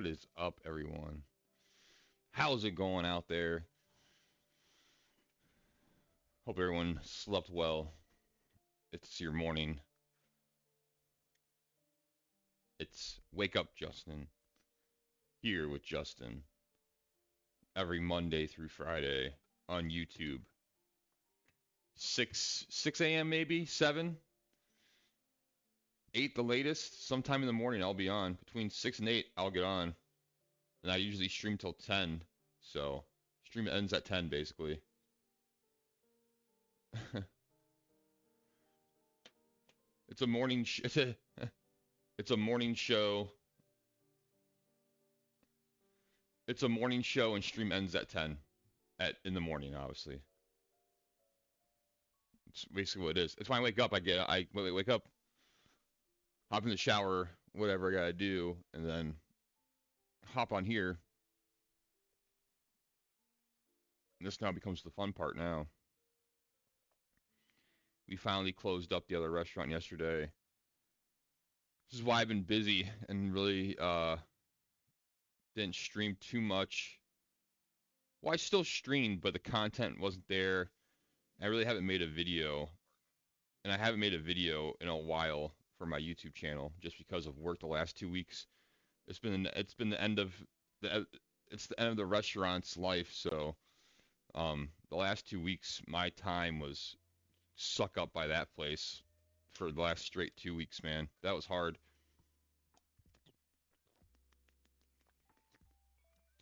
is up, everyone? How's it going out there? Hope everyone slept well. It's your morning. It's Wake Up Justin here with Justin every Monday through Friday on YouTube. 6 a.m. maybe 7, 8 the latest. Sometime in the morning I'll be on. Between 6 and 8 I'll get on, and I usually stream till 10. So stream ends at 10 basically. It's a morning. It's a morning show. It's a morning show, and stream ends at 10 in the morning. Obviously, it's basically what it is. It's when I wake up. I wake up, hop in the shower, whatever I gotta do, and then hop on here. And this now becomes the fun part. Now we finally closed up the other restaurant yesterday. This is why I've been busy and really didn't stream too much. Well, I still streamed, but the content wasn't there. I really haven't made a video, and I haven't made a video in a while for my YouTube channel just because of work the last 2 weeks. It's been the end of the restaurant's life, so the last 2 weeks my time was sucked up by that place for the last straight 2 weeks, man. That was hard.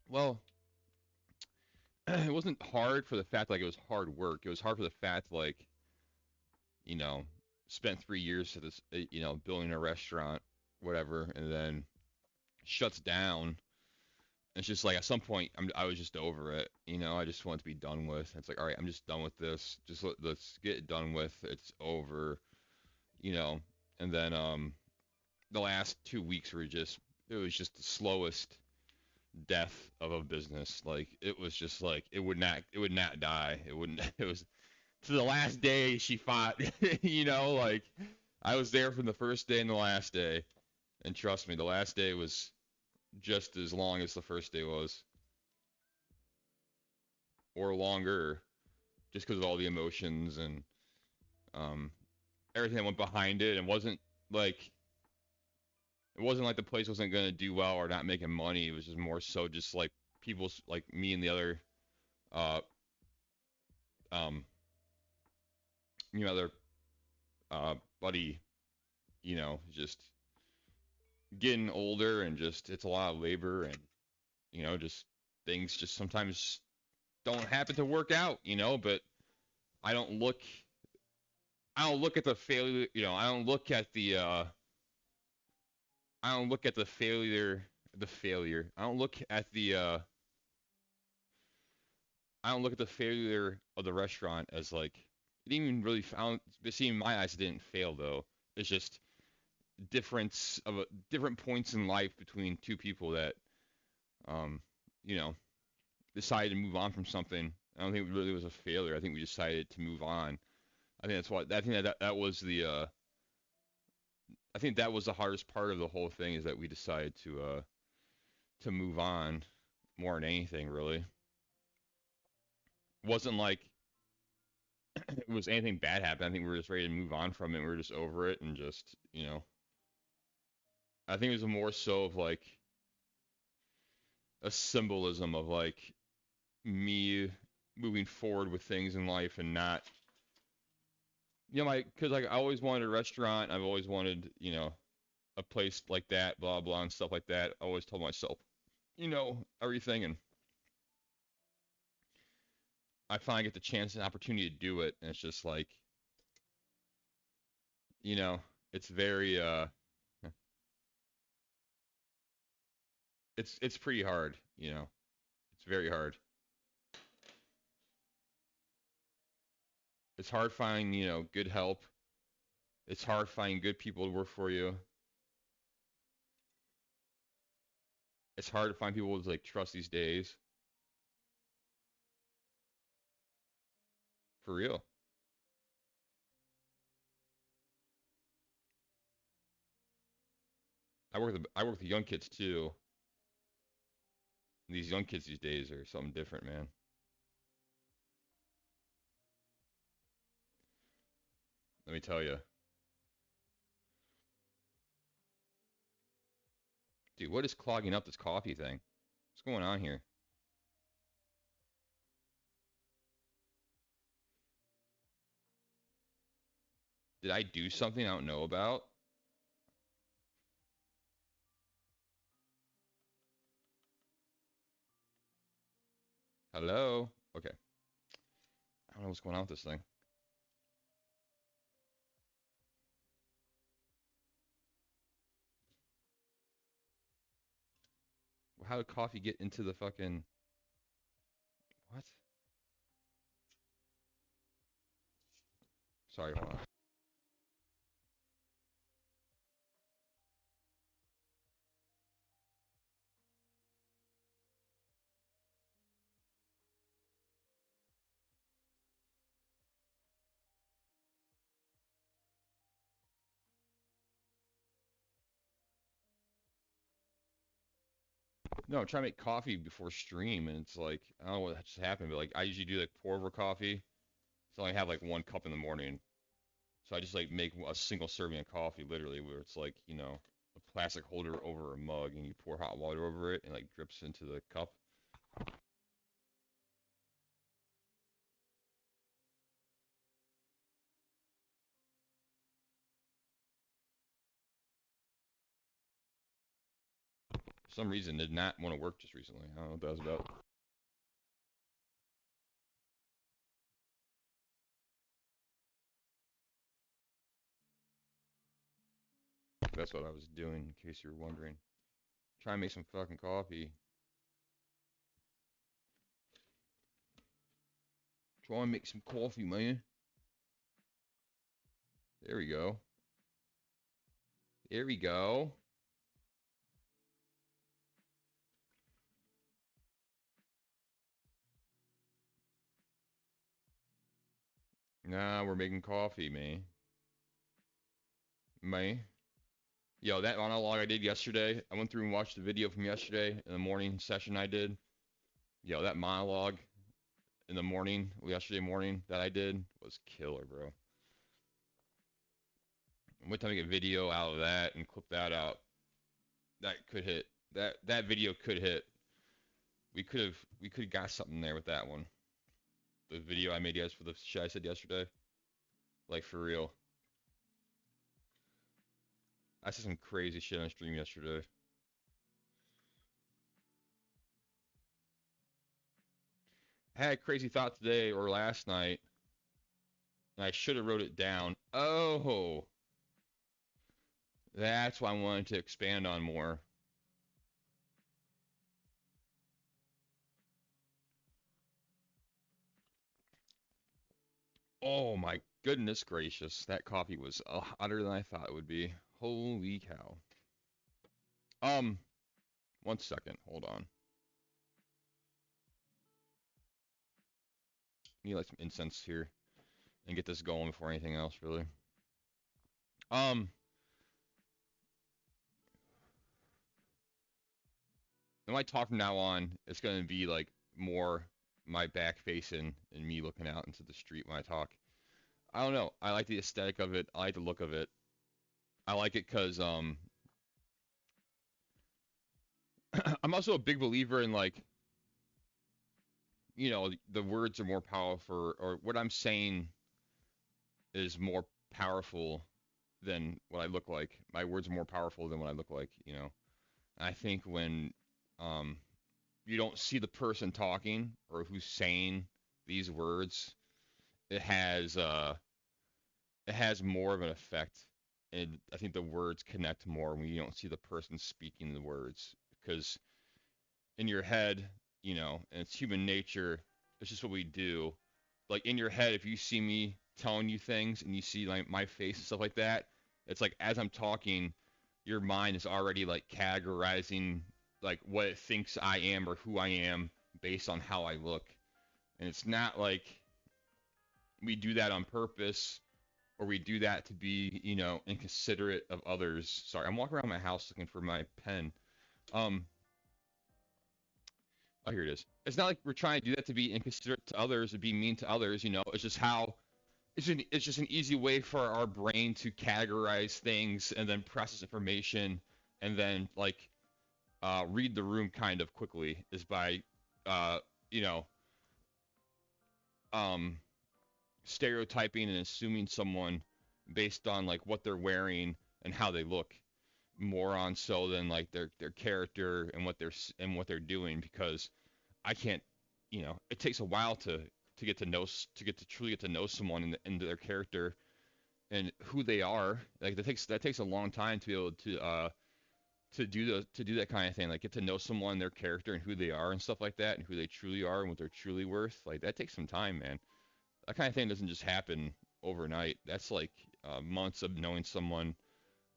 Well, it wasn't hard for the fact like it was hard work. It was hard for the fact like, you know, spent 3 years to this, building a restaurant, whatever, and then shuts down. It's just like at some point I was just over it. I just want it to be done with. It's like, all right, I'm just done with this. Just let's get it done with. It's over. You know. And then the last 2 weeks it was just the slowest death of a business. Like it was just like it would not die. It wouldn't. It was to the last day she fought. Like I was there from the first day and the last day, and trust me, the last day was just as long as the first day was, or longer, just because of all the emotions and um, everything that went behind it. And it wasn't like the place wasn't gonna do well or not making money. It was just more so just like people like me and the other uh um other buddy, just getting older, and just it's a lot of labor, and just things just sometimes don't happen to work out, but I don't look I don't look at the failure, I don't look at the failure. I don't look at the failure of the restaurant as like it didn't even really found. See, in my eyes, it didn't fail though. It's just different points in life between two people that um you know decided to move on from something. I don't think it really was a failure. I think we decided to move on. I think that's what I think that was the I think that was the hardest part of the whole thing, is that we decided to move on more than anything really. It wasn't like it was anything bad happened. I think we were just ready to move on from it. We were just over it, and just I think it was more so of like a symbolism of like me moving forward with things in life, and not because like I always wanted a restaurant. I've always wanted a place like that, blah blah and stuff like that. I always told myself everything, and I finally get the chance and opportunity to do it, and it's just like you know it's very it's pretty hard. It's very hard. It's hard finding good help. It's hard finding good people to work for you. It's hard to find people to like trust these days. For real. I work with young kids too. These young kids these days are something different, man. Let me tell you. Dude, what is clogging up this coffee thing? What's going on here? Did I do something I don't know about? Hello? Okay. I don't know what's going on with this thing. How did coffee get into the fucking... What? Sorry, hold on. No, I'm trying to make coffee before stream, and it's like, I don't know what just happened, but like, I usually do like pour over coffee. So I have like 1 cup in the morning. So I just like make a single serving of coffee, literally, where it's like, a plastic holder over a mug, and you pour hot water over it, and like drips into the cup. For some reason, did not want to work just recently. I don't know what that was about. That's what I was doing, in case you were wondering. Trying to make some fucking coffee. Trying to make some coffee, man. There we go. There we go. Nah, we're making coffee, man. Man. Yo, that monologue I did yesterday, I went through and watched the video from yesterday in the morning session I did. Yo, that monologue in the morning, yesterday morning that I did was killer, bro. I'm waiting to make a video out of that and clip that out. That could hit. That video could hit. We could have got something there with that one. The video I made for the shit I said yesterday. Like for real. I said some crazy shit on stream yesterday. I had a crazy thought today or last night, and I should have wrote it down. Oh, that's why I wanted to expand on more. Oh my goodness gracious, that coffee was hotter than I thought it would be. Holy cow. 1 second, hold on. Need like some incense here and get this going before anything else, really. Um, when I talk from now on, it's gonna be like more my back facing and me looking out into the street when I talk. I don't know. I like the aesthetic of it. I like the look of it. I like it because I'm also a big believer in like the words are more powerful, or what I'm saying is more powerful than what I look like. My words are more powerful than what I look like. I think when um you don't see the person talking or who's saying these words, it has uh it has more of an effect. And I think the words connect more when you don't see the person speaking the words. Because in your head, and it's human nature, it's just what we do. Like in your head, if you see me telling you things and you see like my face and stuff like that, it's like as I'm talking, your mind is already like categorizing like what it thinks I am or who I am based on how I look. And it's not like we do that on purpose or we do that to be, inconsiderate of others. Sorry, I'm walking around my house looking for my pen. Um, Oh, here it is. It's not like we're trying to do that to be inconsiderate to others or be mean to others. It's just how it's just an easy way for our brain to categorize things and then process information and then like read the room kind of quickly is by uh, you know um, stereotyping and assuming someone based on like what they're wearing and how they look more on so than like their character and what they're doing because I can't it takes a while to get to know to truly get to know someone and their character and who they are. Like that takes a long time to be able to do that kind of thing. Like get to know someone, their character, and who they are and stuff like that, and who they truly are and what they're truly worth. Like that takes some time, man. That kind of thing doesn't just happen overnight. That's like months of knowing someone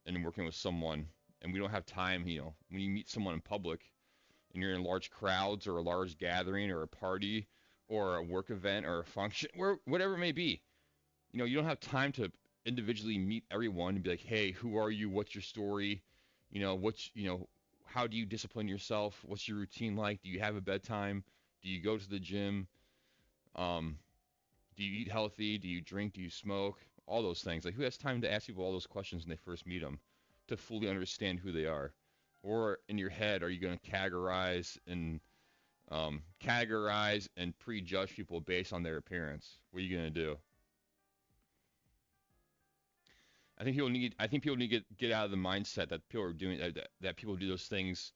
and working with someone. And we don't have time, when you meet someone in public and you're in large crowds or a large gathering or a party or a work event or a function, whatever it may be, you don't have time to individually meet everyone and be like, hey, who are you? What's your story? How do you discipline yourself? What's your routine like? Do you have a bedtime? Do you go to the gym? Um, do you eat healthy? Do you drink? Do you smoke? All those things. Like, who has time to ask people all those questions when they first meet them to fully understand who they are? Or in your head, are you going to categorize and prejudge people based on their appearance? What are you going to do? I think people need to get out of the mindset that people are doing that people do those things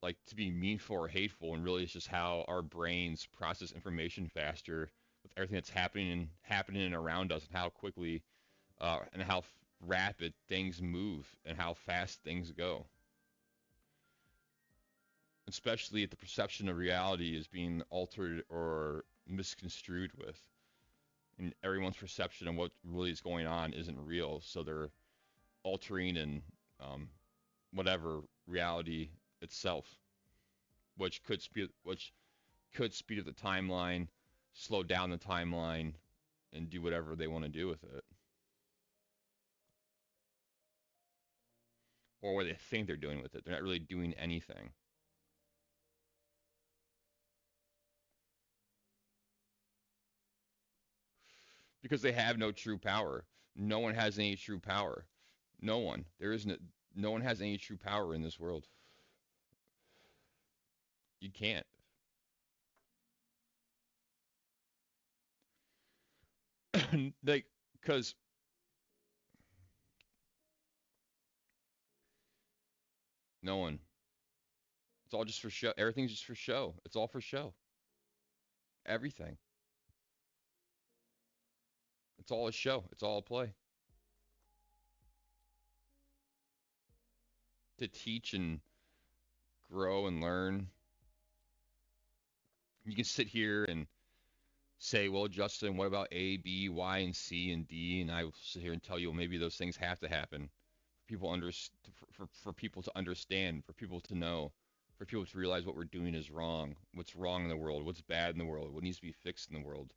like to be meanful or hateful, and really it's just how our brains process information faster with everything that's happening around us, and how quickly and how rapid things move and how fast things go. Especially if the perception of reality is being altered or misconstrued with. And everyone's perception of what really is going on isn't real, so they're altering and whatever reality itself, which could speed up the timeline, slow down the timeline, and do whatever they want to do with it, or what they think they're doing with it. They're not really doing anything. Because they have no true power. No one has any true power. No one. There isn't. No one has any true power in this world. You can't. Like, because no one. It's all just for show. Everything's just for show. It's all for show. Everything. It's all a show. It's all a play. To teach and grow and learn. You can sit here and say, well, Justin, what about A, B, Y, and C, and D? And I will sit here and tell you, well, maybe those things have to happen. For people to understand, for people to know, for people to realize what we're doing is wrong, what's wrong in the world, what's bad in the world, what needs to be fixed in the world.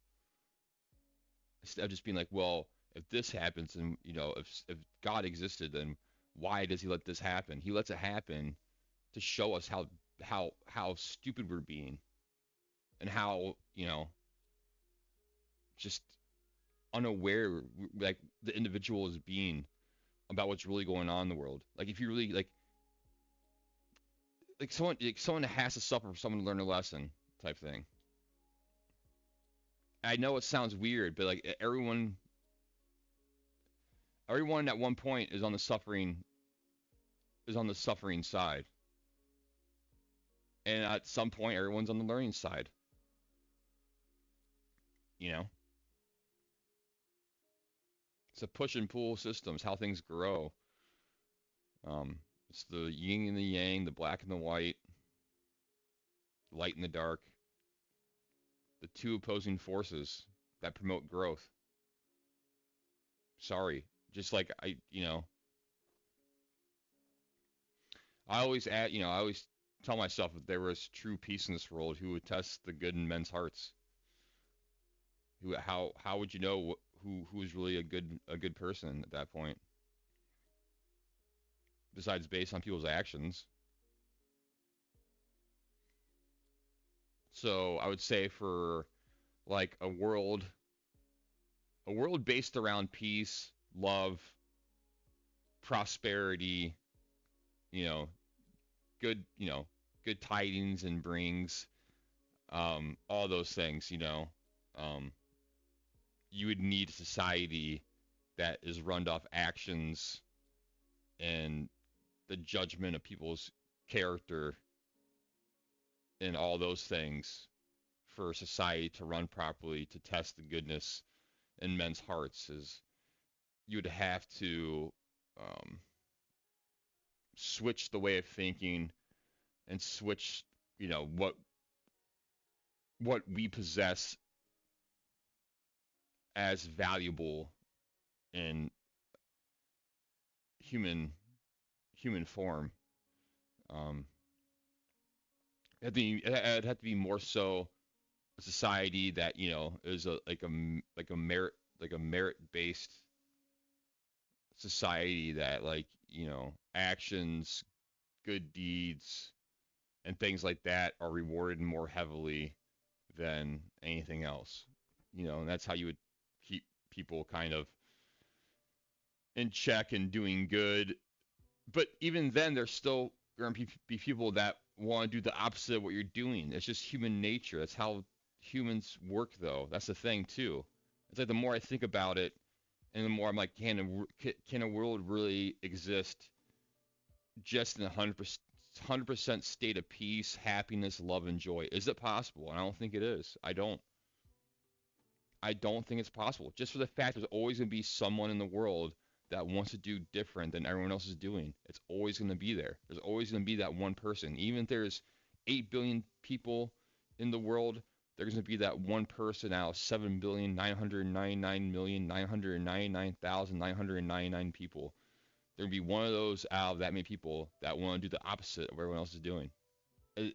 Instead of just being like, well, if this happens, and if God existed, then why does He let this happen? He lets it happen to show us how stupid we're being, and how just unaware like the individual is being about what's really going on in the world. Like if you really someone has to suffer for someone to learn a lesson type thing. I know it sounds weird, but like everyone at one point is on the suffering side. And at some point everyone's on the learning side. You know? It's a push and pull system. It's how things grow. It's the yin and the yang, the black and the white, light and the dark, the two opposing forces that promote growth. Sorry, just like I always tell myself if there was true peace in this world, who would test the good in men's hearts? How would you know who is really a good person at that point? Besides based on people's actions. So I would say for like a world based around peace, love, prosperity, you know, good, good tidings and brings, all those things, um, you would need a society that is run off actions and the judgment of people's character and all those things for society to run properly, to test the goodness in men's hearts. Is you would have to um, switch the way of thinking and switch, what we possess as valuable in human human form. Um, it'd have to be more so a society that is like a merit based society that actions, good deeds, and things like that are rewarded more heavily than anything else. And that's how you would keep people kind of in check and doing good. But even then, there's still going to be people that want to do the opposite of what you're doing. It's just human nature. That's how humans work, though. That's the thing, too. It's like the more I think about it, and the more I'm like, can a world really exist just in 100% state of peace, happiness, love, and joy? Is it possible? I don't think it is. I don't. I don't think it's possible. Just for the fact there's always going to be someone in the world that wants to do different than everyone else is doing. It's always going to be there. There's always going to be that one person. Even if there's 8 billion people in the world, there's going to be that one person out of 7,999,999,999 people. There'll be one of those out of that many people that want to do the opposite of what everyone else is doing. And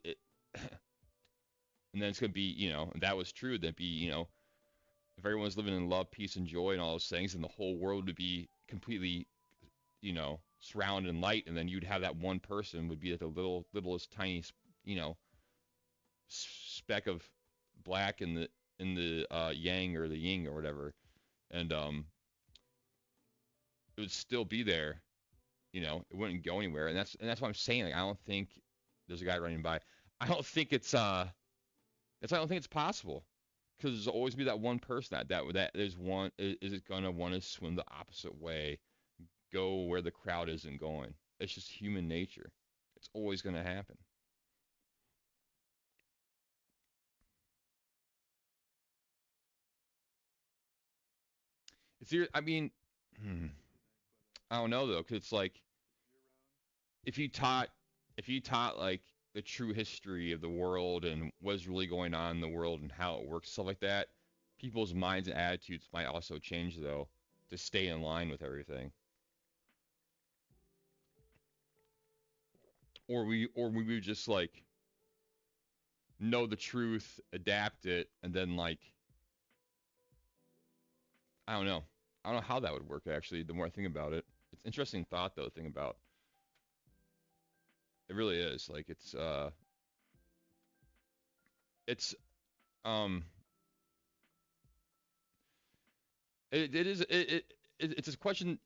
then it's going to be, if that was true, that'd be, if everyone was living in love, peace, and joy and all those things, then the whole world would be completely, surrounded in light, and then you'd have that one person would be like the littlest tiny, speck of black in the yang or the yin or whatever, and it would still be there. It wouldn't go anywhere, and that's what I'm saying. Like, I don't think there's a guy running by. I don't think it's that's why I don't think it's possible. Because there's always be that one person that there's one is it gonna want to swim the opposite way, go where the crowd isn't going. It's just human nature. It's always gonna happen. I mean, hmm, I don't know though, because it's like if you taught if you taught like the true history of the world and what's really going on in the world and how it works, stuff like that, people's minds and attitudes might also change though to stay in line with everything. Or we would just like know the truth, adapt it, and then like I don't know. I don't know how that would work actually. The more I think about it, it's an interesting thought though. Think about it really is like it's um it is it's a question.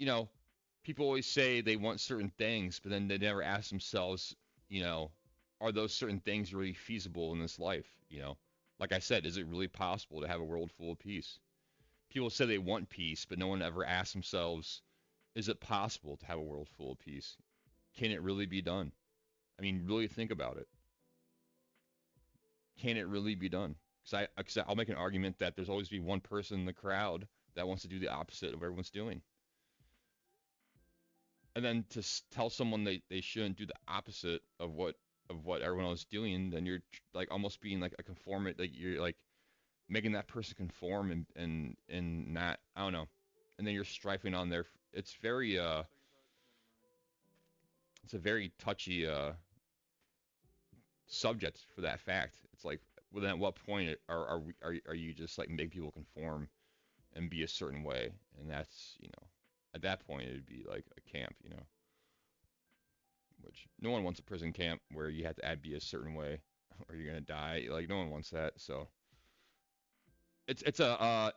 People always say they want certain things, but then they never ask themselves, you know, are those certain things really feasible in this life? Like I said, is it really possible to have a world full of peace? People say they want peace, but no one ever asks themselves, is it possible to have a world full of peace? Can it really be done? I mean, really think about it. Can it really be done? Cause I'll make an argument that there's always be one person in the crowd that wants to do the opposite of what everyone's doing. And then to tell someone they shouldn't do the opposite of what everyone else is doing, then you're like almost being like a conformant, like you're like making that person conform and not, I don't know, and then you're strifing on their. It's a very touchy subject for that fact. It's like, well, then at what point are you just like make people conform and be a certain way, and that's at that point it'd be like a camp, which no one wants a prison camp where you have to be a certain way. or you're gonna die. Like no one wants that. So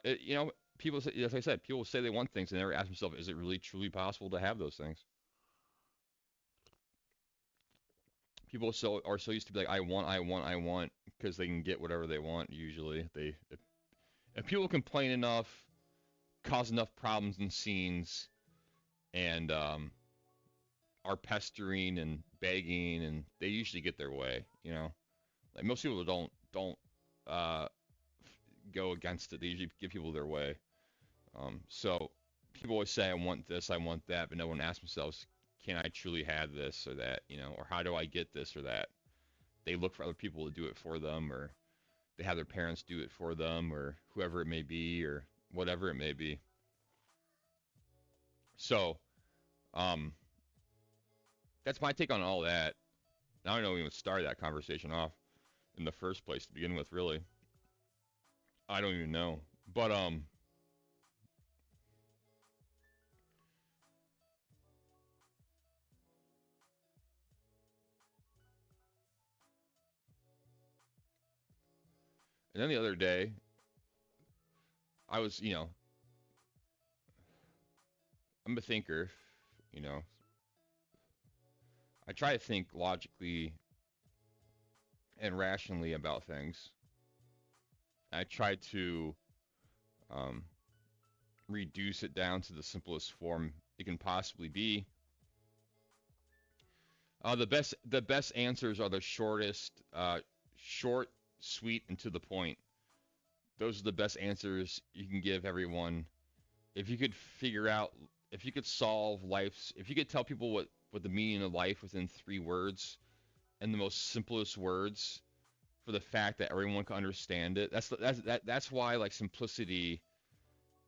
you know, people say, as I said, people say they want things and never ask themselves, is it really truly possible to have those things? People are so used to be like, I want, because they can get whatever they want. Usually, if people complain enough, cause enough problems and scenes, and are pestering and begging, and they usually get their way. You know, like most people don't uh, go against it. They usually give people their way. So people always say, I want this, I want that, but no one asks themselves, can I truly have this or that? You know, or how do I get this or that? They look for other people to do it for them, or they have their parents do it for them, or whoever it may be, or whatever it may be. So, um, that's my take on all that. I don't know even start that conversation off in the first place to begin with, really. I don't even know. But and then the other day, I was, I'm a thinker, you know. I try to think logically and rationally about things. I try to um, reduce it down to the simplest form it can possibly be. The best answers are the shortest, short, sweet, and to the point. Those are the best answers you can give everyone. If you could figure out, if you could solve life's, if you could tell people what the meaning of life within 3 words and the most simplest words for the fact that everyone can understand it. That's why like simplicity.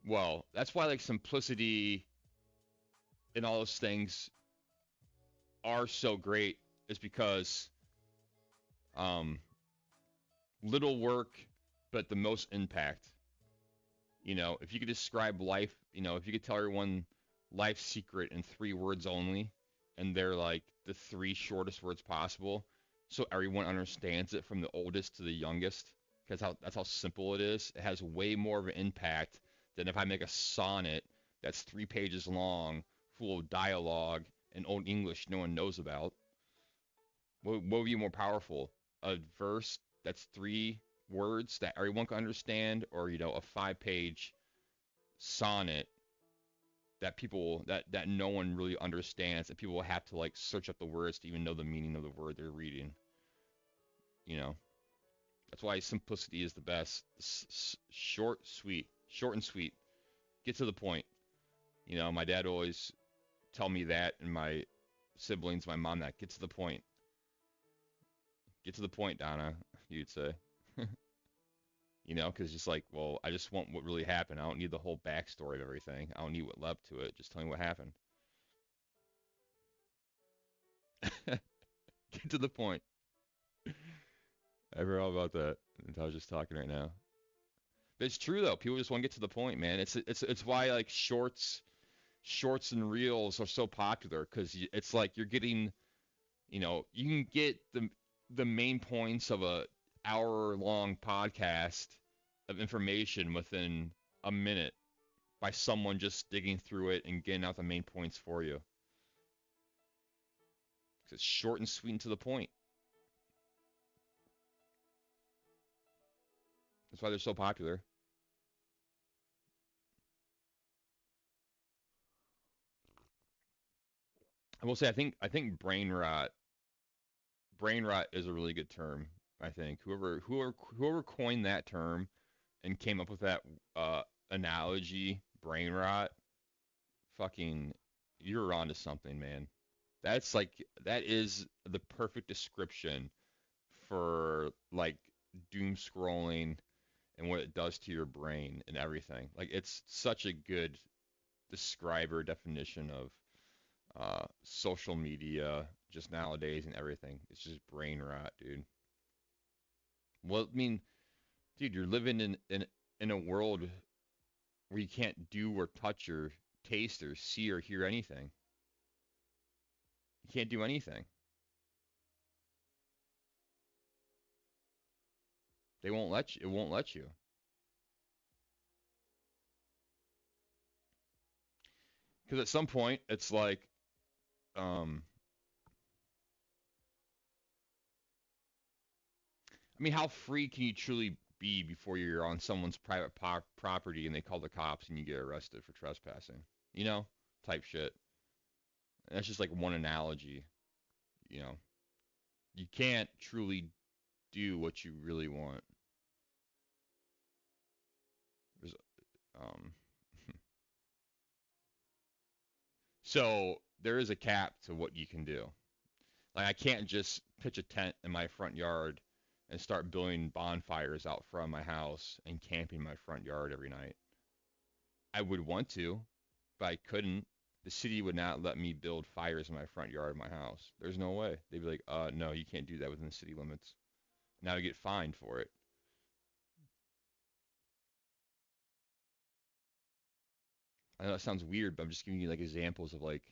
Well, that's why like simplicity and all those things are so great. Is because um, little work, but the most impact. You know, if you could describe life, if you could tell everyone life's secret in 3 words only, and they're like the 3 shortest words possible, so everyone understands it from the oldest to the youngest, because that's how simple it is. It has way more of an impact than if I make a sonnet that's 3 pages long, full of dialogue and old English no one knows about. What would be more powerful? A verse that's 3 words that everyone can understand, or a 5 page sonnet that no one really understands, that people will have to like search up the words to even know the meaning of the word they're reading. You know, that's why simplicity is the best. Short and sweet. Get to the point. My dad always tell me that, and my siblings, my mom, that get to the point. Get to the point, Donna. You'd say. Because just like, well, I just want what really happened. I don't need the whole backstory of everything. I don't need what led up to it. Just tell me what happened. Get to the point. I forgot all about that. I was just talking right now. But it's true though. People just want to get to the point, man. It's why like shorts and reels are so popular, because it's like you're getting, you can get the main points of a hour-long podcast of information within a minute by someone just digging through it and getting out the main points for you. 'Cause it's short and sweet and to the point. That's why they're so popular. I will say, I think brain rot is a really good term. I think whoever coined that term and came up with that analogy, brain rot, fucking, you're onto something, man. That is the perfect description for like doom scrolling and what it does to your brain and everything. Like it's such a good describer definition of social media just nowadays and everything. It's just brain rot, dude. Well, I mean, dude, you're living in a world where you can't do or touch or taste or see or hear anything. You can't do anything. They won't let you. It won't let you. Because at some point, it's like, um, I mean, how free can you truly be before you're on someone's private property and they call the cops and you get arrested for trespassing? You know, type shit. And that's just like one analogy. You know, you can't truly do what you really want. There's, um, so there is a cap to what you can do. Like I can't just pitch a tent in my front yard and start building bonfires out front of my house and camping my front yard every night. I would want to, but I couldn't. The city would not let me build fires in my front yard of my house. There's no way. They'd be like, no, you can't do that within the city limits. Now I get fined for it. I know that sounds weird, but I'm just giving you like examples of like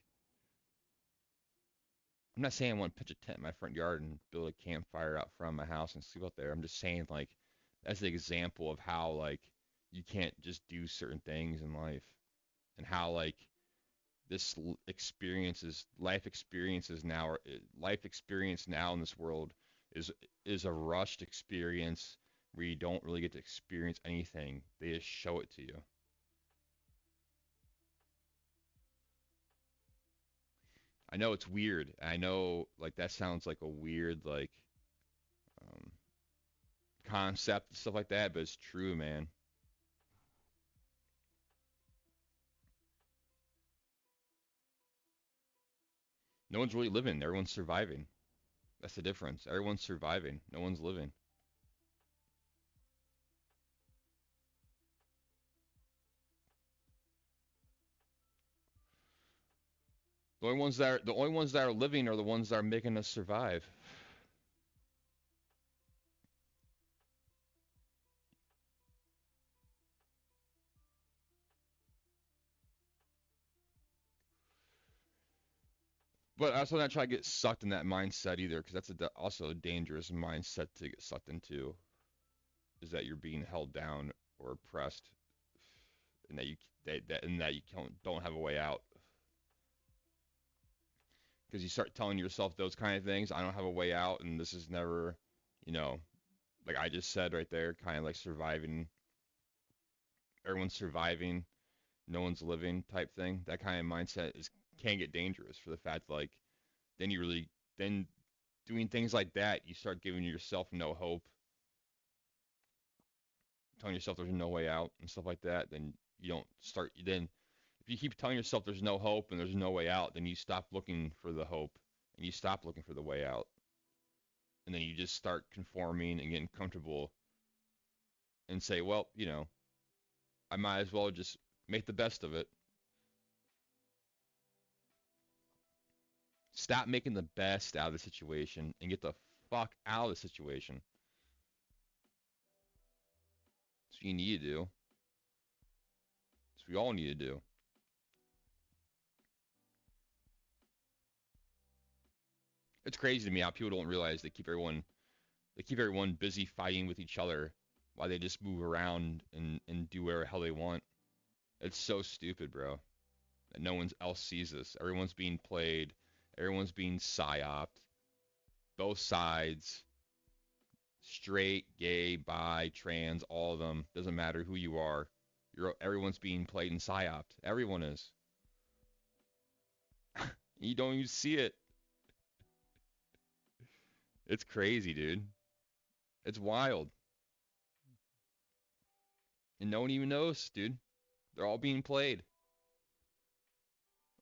I'm not saying I want to pitch a tent in my front yard and build a campfire out front of my house and sleep out there. I'm just saying like that's an example of how like you can't just do certain things in life and how like this life experience now in this world is is a rushed experience where you don't really get to experience anything. They just show it to you. I know it's weird. I know like that sounds like a weird like um, concept and stuff like that, but it's true, man. No one's really living. Everyone's surviving. That's the difference. Everyone's surviving. No one's living. The only ones that are living are the ones that are making us survive. But I also not try to get sucked in that mindset either, because that's also a dangerous mindset to get sucked into. Is that you're being held down or oppressed, and that you don't have a way out. Because you start telling yourself those kind of things. I don't have a way out, and this is never, you know, like I just said right there, kind of like surviving. Everyone's surviving, no one's living type thing. That kind of mindset is can get dangerous for the fact like then you really then doing things like that, you start giving yourself no hope, telling yourself there's no way out and stuff like that. Then you don't start. Then if you keep telling yourself there's no hope and there's no way out, then you stop looking for the hope and you stop looking for the way out, and then you just start conforming and getting comfortable and say, well, I might as well just make the best of it. Stop making the best out of the situation and get the fuck out of the situation. That's what you need to do. That's what we all need to do. It's crazy to me how people don't realize they keep everyone busy fighting with each other while they just move around and do whatever hell they want. It's so stupid, bro. That no one else sees this. Everyone's being played. Everyone's being psyoped. Both sides, straight, gay, bi, trans, all of them. Doesn't matter who you are. Everyone's being played and psyoped. Everyone is. You don't even see it. It's crazy, dude. It's wild. And no one even knows, dude. They're all being played.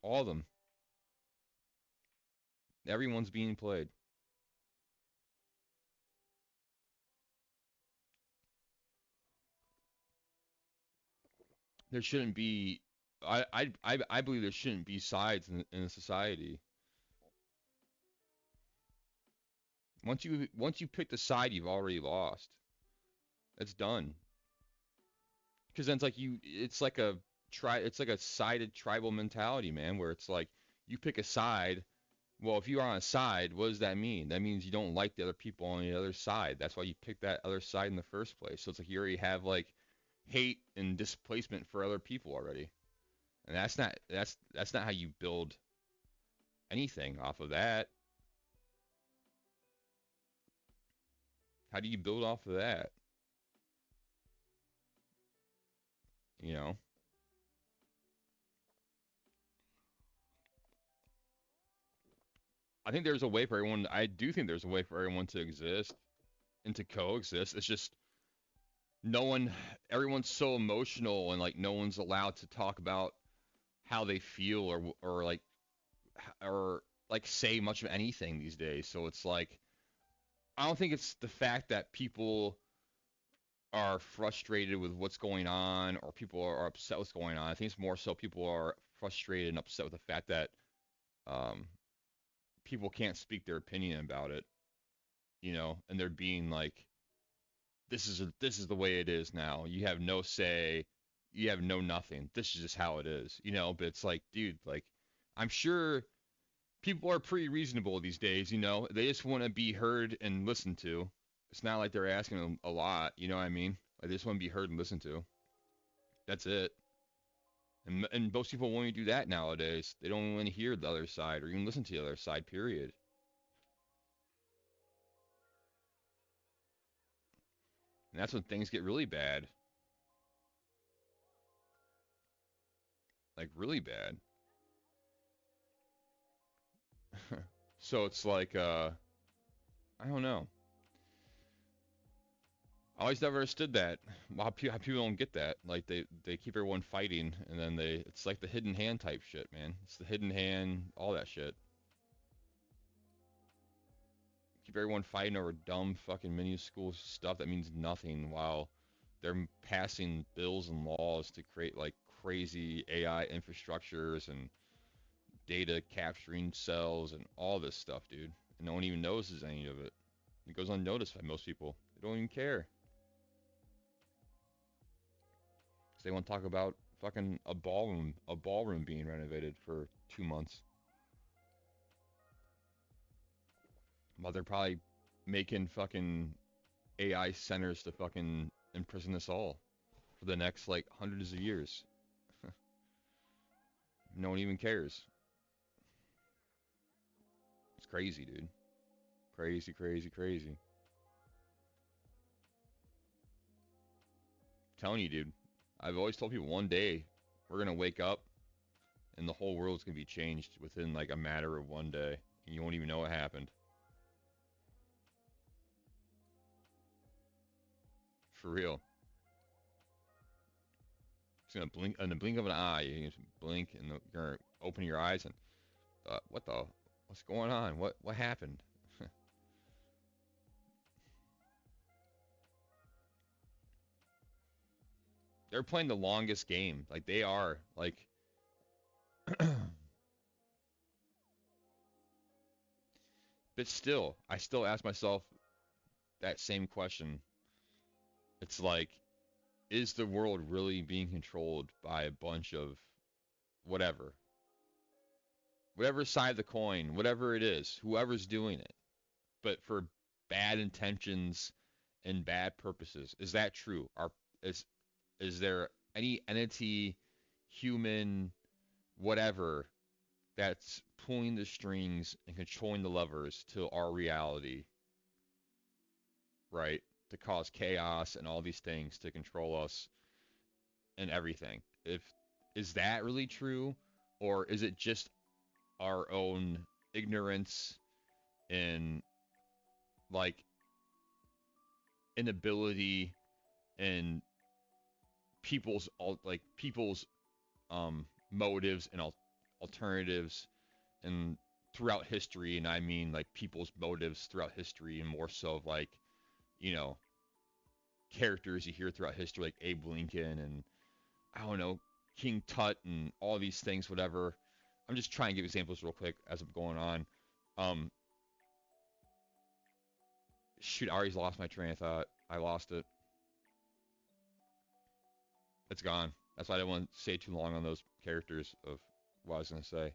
All of them. Everyone's being played. There shouldn't be. I believe there shouldn't be sides in a society. Once you pick the side, you've already lost. It's done. Because then it's like a sided tribal mentality, man, where it's like you pick a side, Well, if you're on a side, what does that mean? That means you don't like the other people on the other side. That's why you picked that other side in the first place. So it's like you already have like hate and displacement for other people already. And that's not how you build anything off of that. How do you build off of that? You know? I think there's a way for everyone. I do think there's a way for everyone to exist and to coexist. It's just no one, everyone's so emotional and like no one's allowed to talk about how they feel or like say much of anything these days. So it's like I don't think it's the fact that people are frustrated with what's going on or people are upset with what's going on. I think it's more so people are frustrated and upset with the fact that um, people can't speak their opinion about it, and they're being like, this is the way it is now. You have no say, you have no nothing. This is just how it is. But it's like, dude, like, I'm sure people are pretty reasonable these days. They just want to be heard and listened to. It's not like they're asking a lot. You know what I mean? Like, they just want to be heard and listened to. That's it. And most people won't even do that nowadays. They don't want to hear the other side or even listen to the other side. Period. And that's when things get really bad, like really bad. So it's like, I don't know. I always never understood that. How people don't get that. Like they keep everyone fighting, and then it's like the hidden hand type shit, man. It's the hidden hand, all that shit. Keep everyone fighting over dumb fucking minuscule stuff that means nothing, while they're passing bills and laws to create like crazy AI infrastructures and data capturing cells and all this stuff, dude. And no one even notices any of it. It goes unnoticed by most people. They don't even care. 'Cause they want to talk about fucking a ballroom being renovated for 2 months. While they're probably making fucking AI centers to fucking imprison us all for the next like hundreds of years. No one even cares. It's crazy, dude. Crazy, crazy, crazy. I'm telling you, dude. I've always told people one day we're gonna wake up and the whole world's gonna be changed within like a matter of one day, and you won't even know what happened. For real. It's gonna blink in the blink of an eye. You just blink and you're gonna open your eyes and what's going on? What happened? They're playing the longest game. Like they are. Like but still, I still ask myself that same question. It's like, is the world really being controlled by a bunch of whatever? Whatever side of the coin, whatever it is, whoever's doing it, but for bad intentions and bad purposes. Is that true? Is is there any entity, human, whatever, that's pulling the strings and controlling the levers to our reality, right? To cause chaos and all these things to control us and everything. If is that really true, or is it just our own ignorance and like inability and people's motives and alternatives and throughout history, and I mean like people's motives throughout history, and more so of like you know characters you hear throughout history like Abe Lincoln and I don't know King Tut and all these things, whatever. I'm just trying to give examples real quick as I'm going on. Um, Shoot, I already lost my train of thought. I lost it. It's gone. That's why I didn't want to say too long on those characters of what I was gonna say.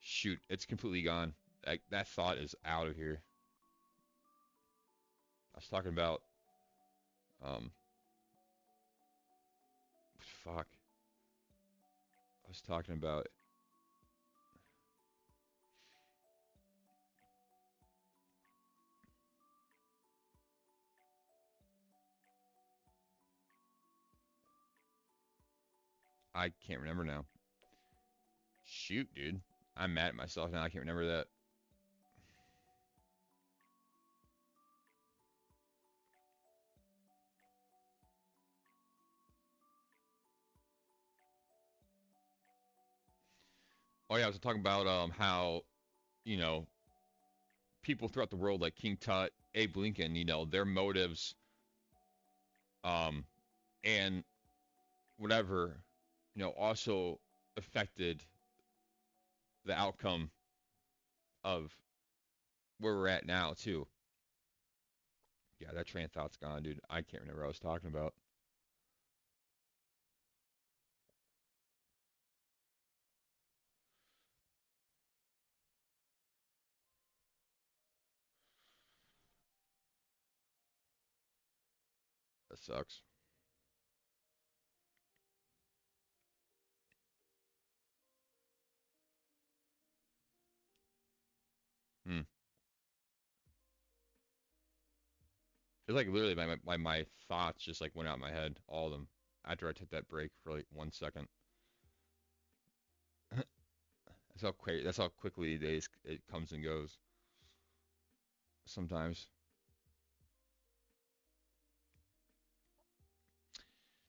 Shoot, it's completely gone. That thought is out of here. I was talking about, um, fuck. I was talking about, I can't remember now. Shoot, dude. I'm mad at myself now. I can't remember that. Oh yeah, I was talking about how, you know, people throughout the world like King Tut, Abe Lincoln, their motives, um, and whatever, also affected the outcome of where we're at now too. Yeah, that train of thought's gone, dude. I can't remember what I was talking about. That sucks. Hmm. It's like literally my thoughts just like went out of my head, all of them, after I took that break for like 1 second. That's how quickly days it comes and goes. Sometimes.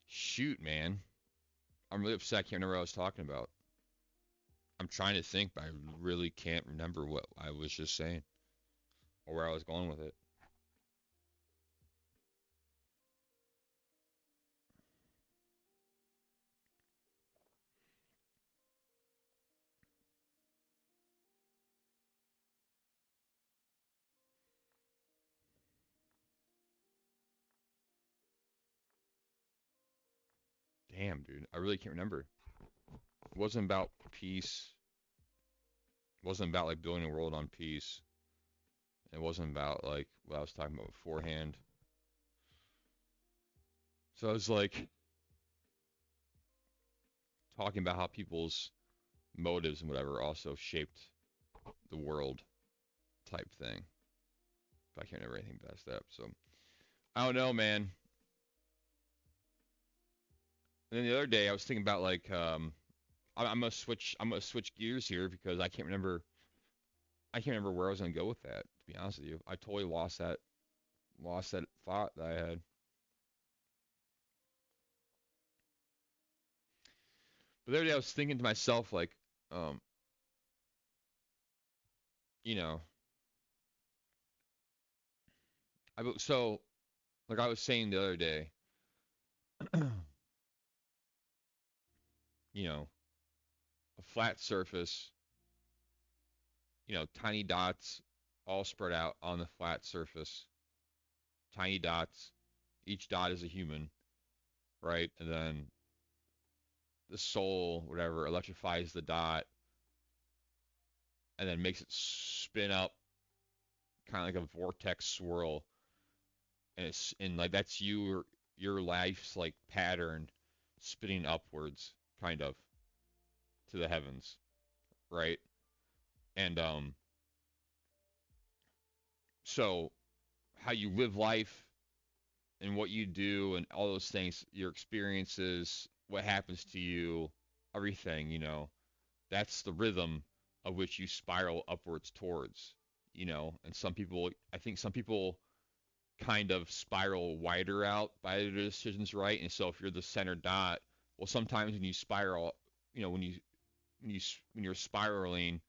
Shoot, man. I'm really upset. I can't remember what I was talking about. I'm trying to think, but I really can't remember what I was just saying or where I was going with it. Damn, dude. I really can't remember. It wasn't about peace. It wasn't about like building a world on peace. It wasn't about like what I was talking about beforehand. So I was like talking about how people's motives and whatever also shaped the world type thing. But I can't remember anything past that. So I don't know, man. And then the other day I was thinking about like I'm gonna switch gears here because I can't remember where I was gonna go with that. To be honest with you, I totally lost that thought that I had. But the other day I was thinking to myself like, um, you know, so like I was saying the other day, you know, a flat surface, tiny dots all spread out on the flat surface, tiny dots. Each dot is a human, right? And then the soul, whatever, electrifies the dot and then makes it spin up, kind of like a vortex swirl, and like that's your life's like pattern spinning upwards, kind of to the heavens, right? And so how you live life and what you do and all those things, your experiences, what happens to you, everything, that's the rhythm of which you spiral upwards towards, and I think some people kind of spiral wider out by their decisions, right? And so if you're the center dot, well, sometimes when you spiral, when you're spiraling,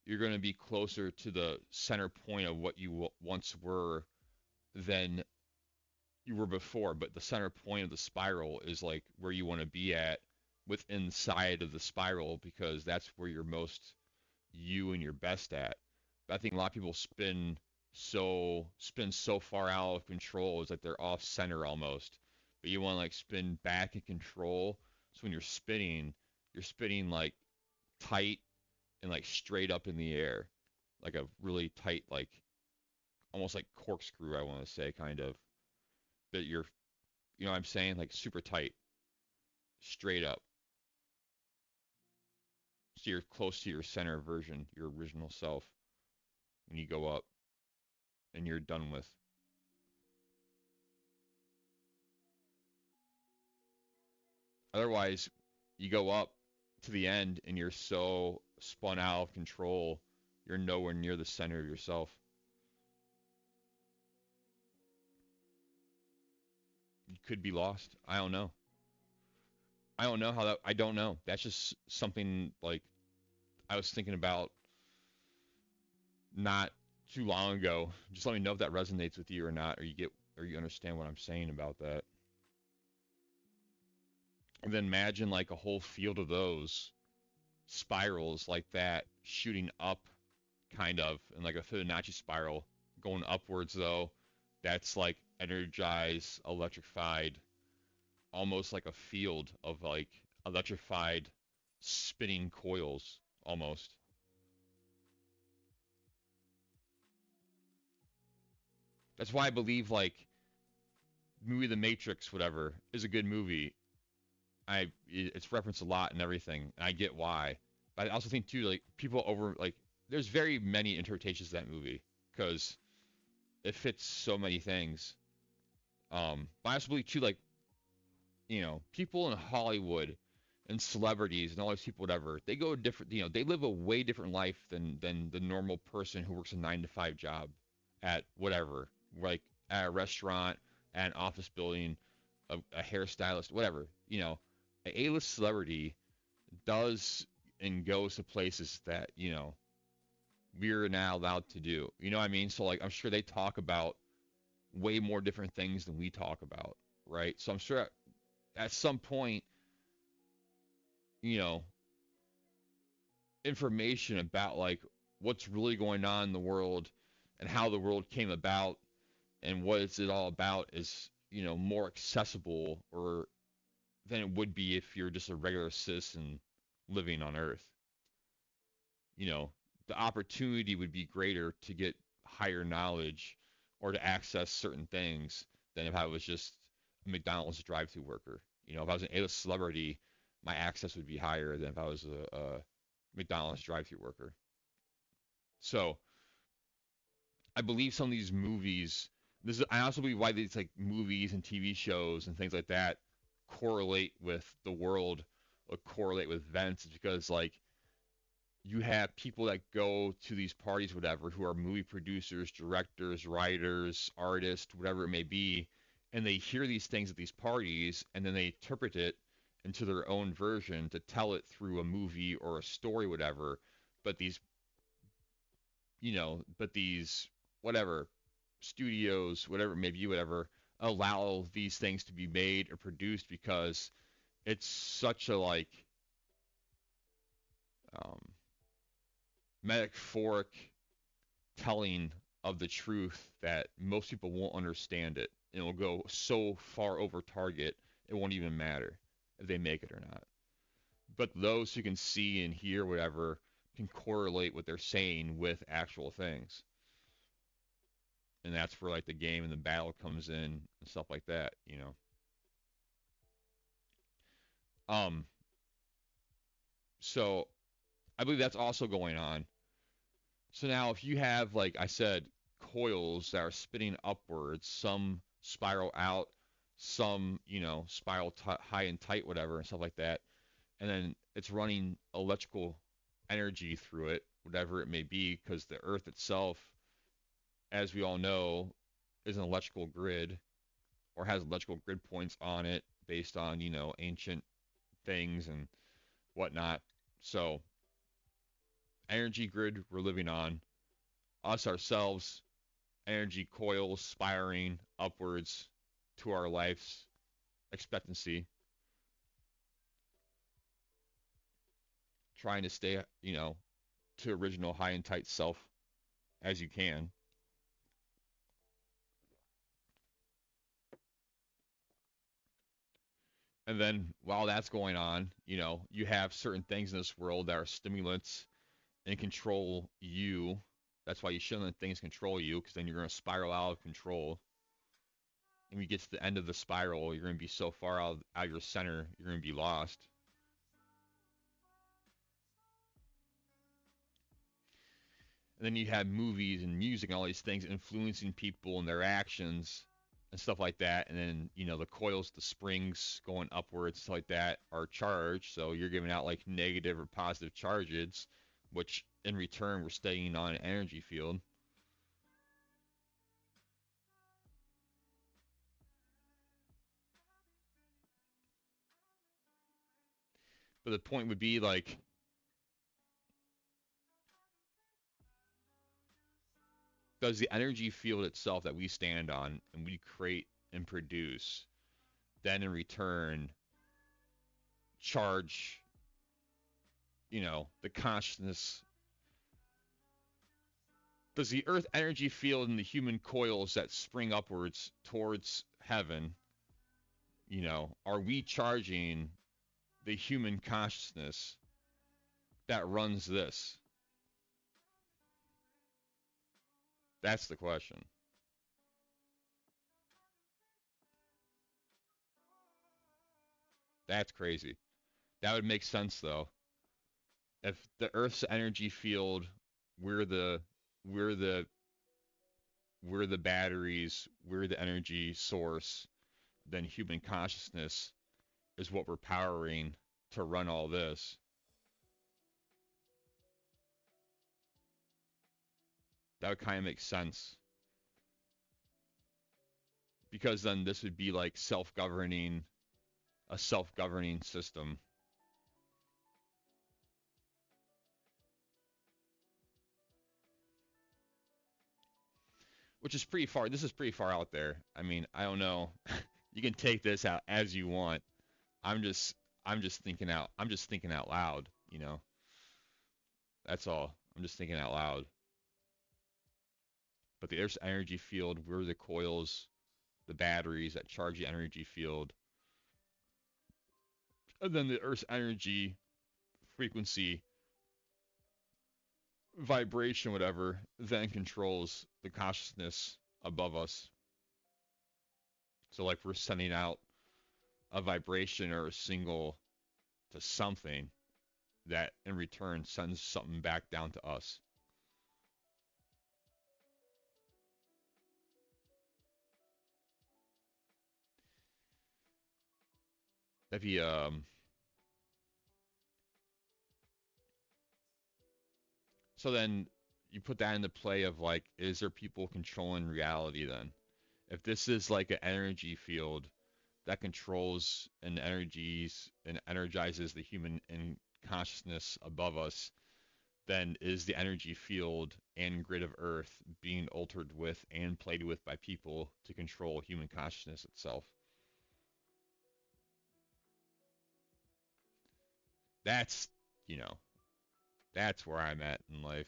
you're going to be closer to the center point of what you once were than you were before. But the center point of the spiral is like where you want to be at with inside of the spiral because that's where you're most you and your best at. But I think a lot of people spin so far out of control. It's like they're off center almost. But you want to like spin back in control. So when you're spinning like tight and like straight up in the air, like a really tight, like almost like corkscrew, I want to say, kind of. But you're, you know what I'm saying? Like super tight, straight up. So you're close to your center version, your original self, when you go up and you're done with. Otherwise, you go up to the end and you're so spun out of control, you're nowhere near the center of yourself. You could be lost. I don't know. I don't know how that. I don't know. That's just something like I was thinking about not too long ago. Just let me know if that resonates with you or not, or you understand what I'm saying about that. And then imagine like a whole field of those spirals like that shooting up, kind of, in like a Fibonacci spiral, going upwards though. That's like energized, electrified, almost like a field of like electrified spinning coils almost. That's why I believe like movie The Matrix, whatever, is a good movie. It's referenced a lot and everything, and I get why. But I also think too, like people over like there's very many interpretations of that movie because it fits so many things. But I also believe too, like people in Hollywood and celebrities and all these people, whatever, they go different. They live a way different life than the normal person who works a 9 to 5 job at whatever, like at a restaurant, at an office building, a hairstylist, whatever. A A-list celebrity does and goes to places that we're now allowed to do. You know what I mean? So like I'm sure they talk about way more different things than we talk about, right? So I'm sure at some point, you know, information about like what's really going on in the world and how the world came about and what is it all about is, more accessible or than it would be if you're just a regular citizen living on Earth. You know, the opportunity would be greater to get higher knowledge or to access certain things than if I was just a McDonald's drive-through worker. If I was an A-list celebrity, my access would be higher than if I was a McDonald's drive-through worker. So I believe some of these movies. I also believe why these like movies and TV shows and things like that correlate with the world or correlate with events is because like you have people that go to these parties, whatever, who are movie producers, directors, writers, artists, whatever it may be, and they hear these things at these parties, and then they interpret it into their own version to tell it through a movie or a story, whatever. But these whatever studios, whatever it may be, whatever, allow these things to be made or produced because it's such a like um, metaphoric telling of the truth that most people won't understand it. And it will go so far over target, it won't even matter if they make it or not. But those who can see and hear whatever can correlate what they're saying with actual things. And that's where like the game and the battle comes in and stuff like that. Um, so I believe that's also going on. So now if you have, like I said, coils that are spinning upwards, some spiral out, some, spiral high and tight, whatever, and stuff like that, and then it's running electrical energy through it, whatever it may be, because the Earth itself, as we all know, is an electrical grid or has electrical grid points on it based on, ancient things and whatnot. So, energy grid we're living on, us ourselves, energy coils spiraling upwards to our life's expectancy, trying to stay, to original high and tight self as you can. And then while that's going on, you have certain things in this world that are stimulants and control you. That's why you shouldn't let things control you, because then you're going to spiral out of control. And when you get to the end of the spiral, you're going to be so far out of your center, you're going to be lost. And then you have movies and music and all these things influencing people and their actions and stuff like that. And then, the coils, the springs going upwards, stuff like that, are charged. So you're giving out like negative or positive charges, which in return we're staying on an energy field. But the point would be like, does the energy field itself that we stand on and we create and produce, then in return charge, the consciousness? Does the earth energy field and the human coils that spring upwards towards heaven, are we charging the human consciousness that runs this? That's the question. That's crazy. That would make sense though. If the earth's energy field, we're the we're the we're the batteries, we're the energy source, then human consciousness is what we're powering to run all this. That would kind of make sense. Because then this would be like a self-governing system. Which is pretty far. This is pretty far out there. I mean, I don't know. You can take this out as you want. I'm just I'm just thinking out loud, That's all. I'm just thinking out loud. But the Earth's energy field, we're the coils, the batteries that charge the energy field. And then the Earth's energy frequency, vibration, whatever, then controls the consciousness above us. So like we're sending out a vibration or a signal to something that in return sends something back down to us. That'd be so then you put that into play of like, is there people controlling reality then? If this is like an energy field that controls and energizes the human and consciousness above us, then is the energy field and grid of Earth being altered with and played with by people to control human consciousness itself? That's, you know, that's where I'm at in life.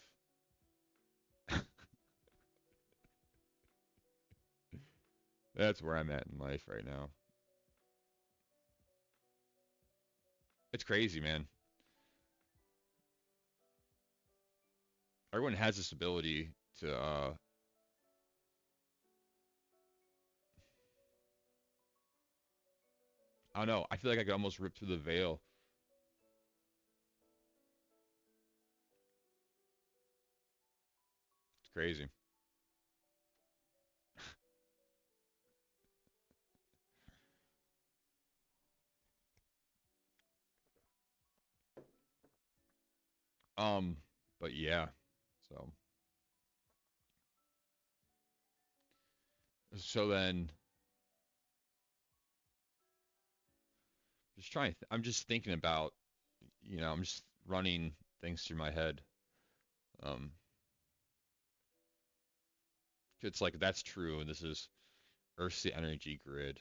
That's where I'm at in life right now. It's crazy, man. Everyone has this ability to, I don't know. I feel like I could almost rip through the veil. It's crazy. Um, but yeah. So, so then, I'm just thinking about, I'm just running things through my head. Um, it's like that's true, and this is Earth's the energy grid.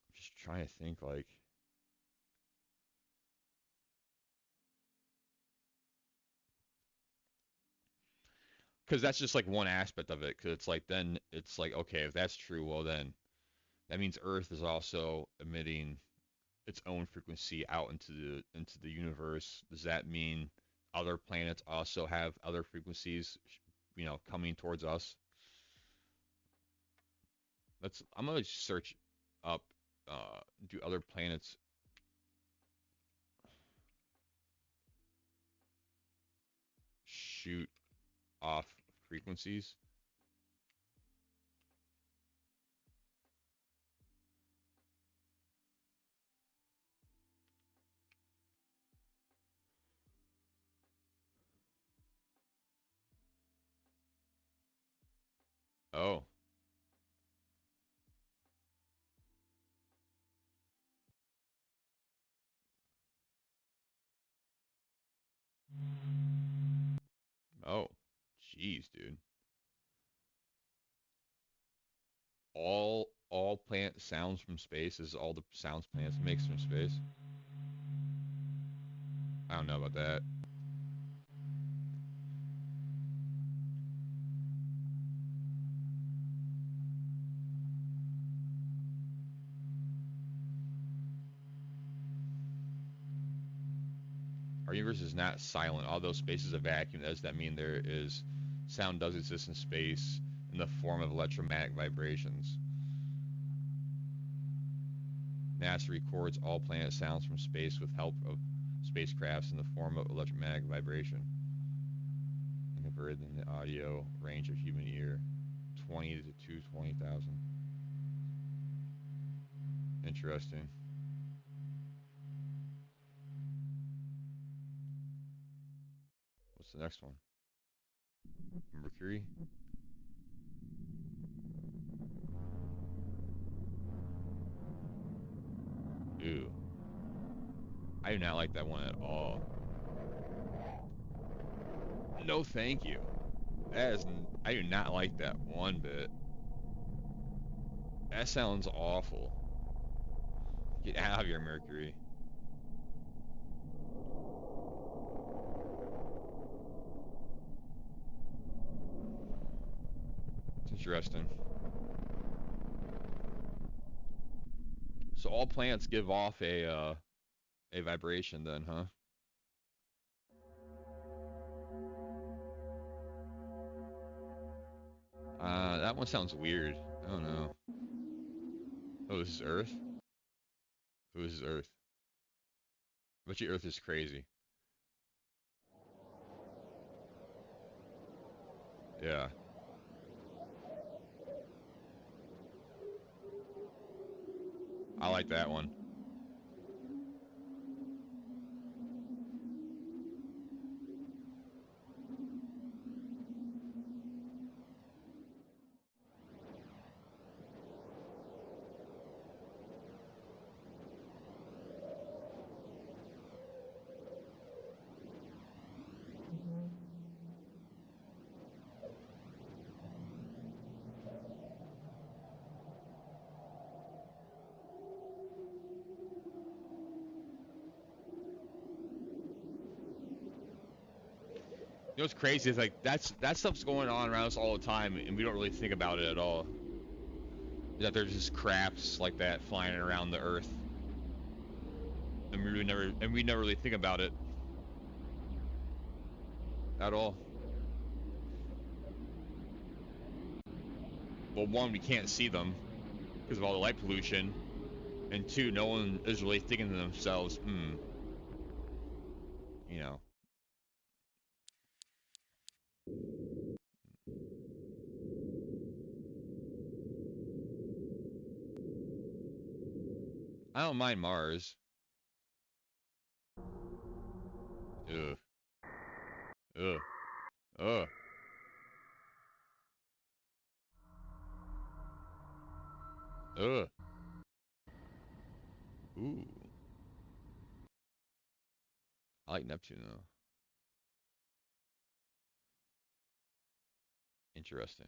I'm just trying to think like, because that's just like one aspect of it. Because it's like then it's like, okay, if that's true, well then That means Earth is also emitting its own frequency out into the universe. Does that mean other planets also have other frequencies, coming towards us? I'm gonna search up. Do other planets shoot off frequencies? Oh, oh, jeez, dude. All planet sounds from space is all the sounds planets makes from space. I don't know about that. Our universe is not silent. Although space is a vacuum, does that mean there is sound does exist in space in the form of electromagnetic vibrations? NASA records all planet sounds from space with help of spacecrafts in the form of electromagnetic vibration and converted in the audio range of human ear, 20 to 220,000. Interesting. What's the next one? Mercury? Ooh. I do not like that one at all. No, thank you. I do not like that one bit. That sounds awful. Get out of here, Mercury. It's interesting. So all planets give off a vibration then, huh? That one sounds weird. I don't know. Oh, this is Earth? Oh, this is Earth. I bet you Earth is crazy. Yeah. I like that one. You know what's crazy is like that stuff's going on around us all the time, and we don't really think about it at all. That there's just crafts like that flying around the Earth, and we never really think about it at all. Well, one, we can't see them because of all the light pollution, and two, no one is really thinking to themselves, you know, I don't mind Mars. Ugh, ugh, ugh, ugh. Ooh, I like Neptune though. Interesting.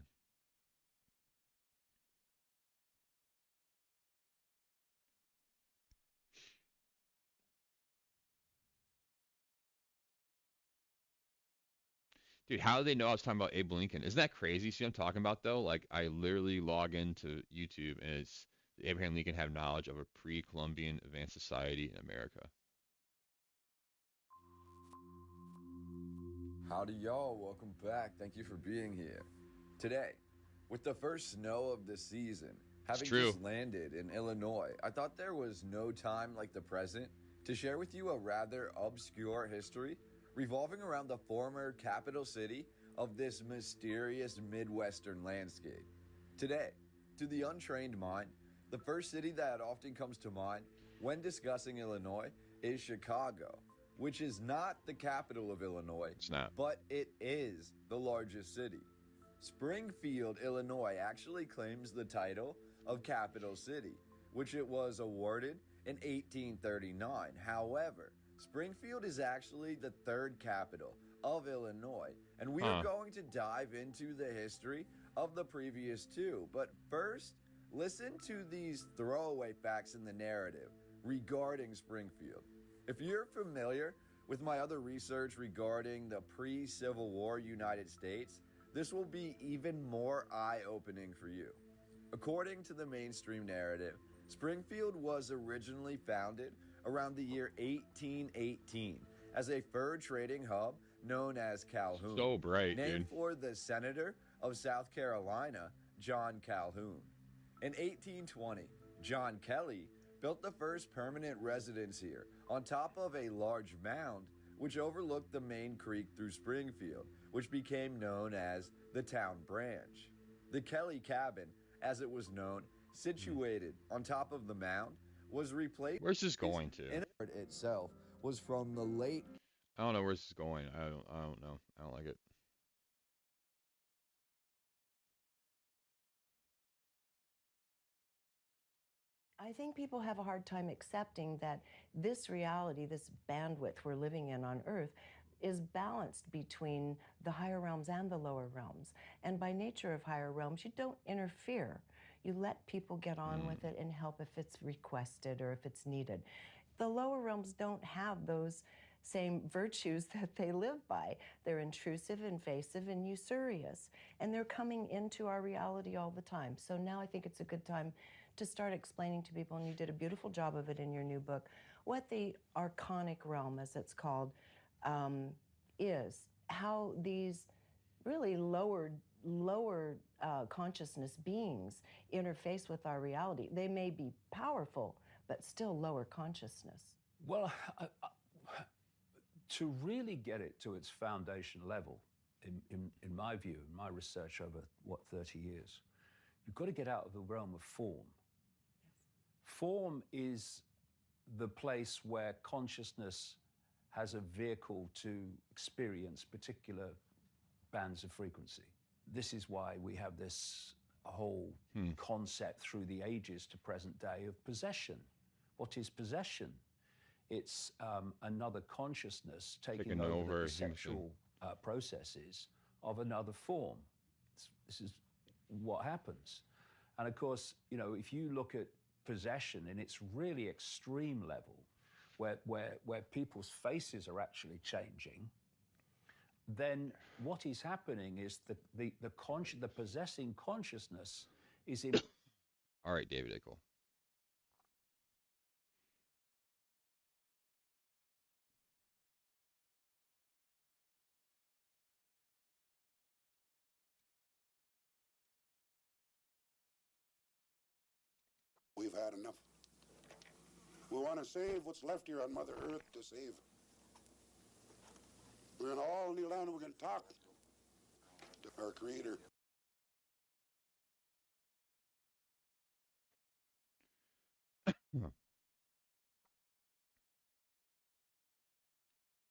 Dude, how do they know I was talking about Abe Lincoln? Isn't that crazy? See what I'm talking about though? Like I literally log into YouTube and it's Abraham Lincoln have knowledge of a pre-Columbian advanced society in America? Howdy, y'all. Welcome back. Thank you for being here. Today, with the first snow of the season, having just landed in Illinois, I thought there was no time like the present to share with you a rather obscure history revolving around the former capital city of this mysterious Midwestern landscape. Today, to the untrained mind, the first city that often comes to mind when discussing Illinois is Chicago, which is not the capital of Illinois, but it is the largest city. Springfield, Illinois actually claims the title of capital city, which it was awarded in 1839. However, Springfield is actually the third capital of Illinois, and we are going to dive into the history of the previous two. But first, listen to these throwaway facts in the narrative regarding Springfield. If you're familiar with my other research regarding the pre-Civil War United States, this will be even more eye-opening for you. According to the mainstream narrative, Springfield was originally founded around the year 1818 as a fur trading hub known as Calhoun. So bright, named for the senator of South Carolina, John Calhoun. In 1820, John Kelly built the first permanent residence here on top of a large mound which overlooked the main creek through Springfield, which became known as the town branch. The Kelly cabin, as it was known, situated on top of the mound, was replaced. Where's this going to? Itself was from the late. I don't know where this is going. I don't know. I don't like it. I think people have a hard time accepting that this reality, this bandwidth we're living in on Earth, is balanced between the higher realms and the lower realms. And by nature of higher realms, you don't interfere. You let people get on with it and help if it's requested or if it's needed. The lower realms don't have those same virtues that they live by. They're intrusive, invasive, and usurious. And they're coming into our reality all the time. So now I think it's a good time to start explaining to people, and you did a beautiful job of it in your new book, what the archonic realm, as it's called, is, how these really lower consciousness beings interface with our reality. They may be powerful, but still lower consciousness. Well, to really get it to its foundation level, in my view, in my research over, 30 years, you've got to get out of the realm of form. Form is the place where consciousness has a vehicle to experience particular bands of frequency. This is why we have this whole concept through the ages to present day of possession. What is possession? It's another consciousness taking over the perceptual processes of another form. This is what happens. And of course, you know, if you look at possession in its really extreme level, where people's faces are actually changing, then what is happening is the possessing consciousness is in. All right, David Ickel. We've had enough. We want to save what's left here on Mother Earth to save. We're going to all kneel down and we're going to talk to our Creator.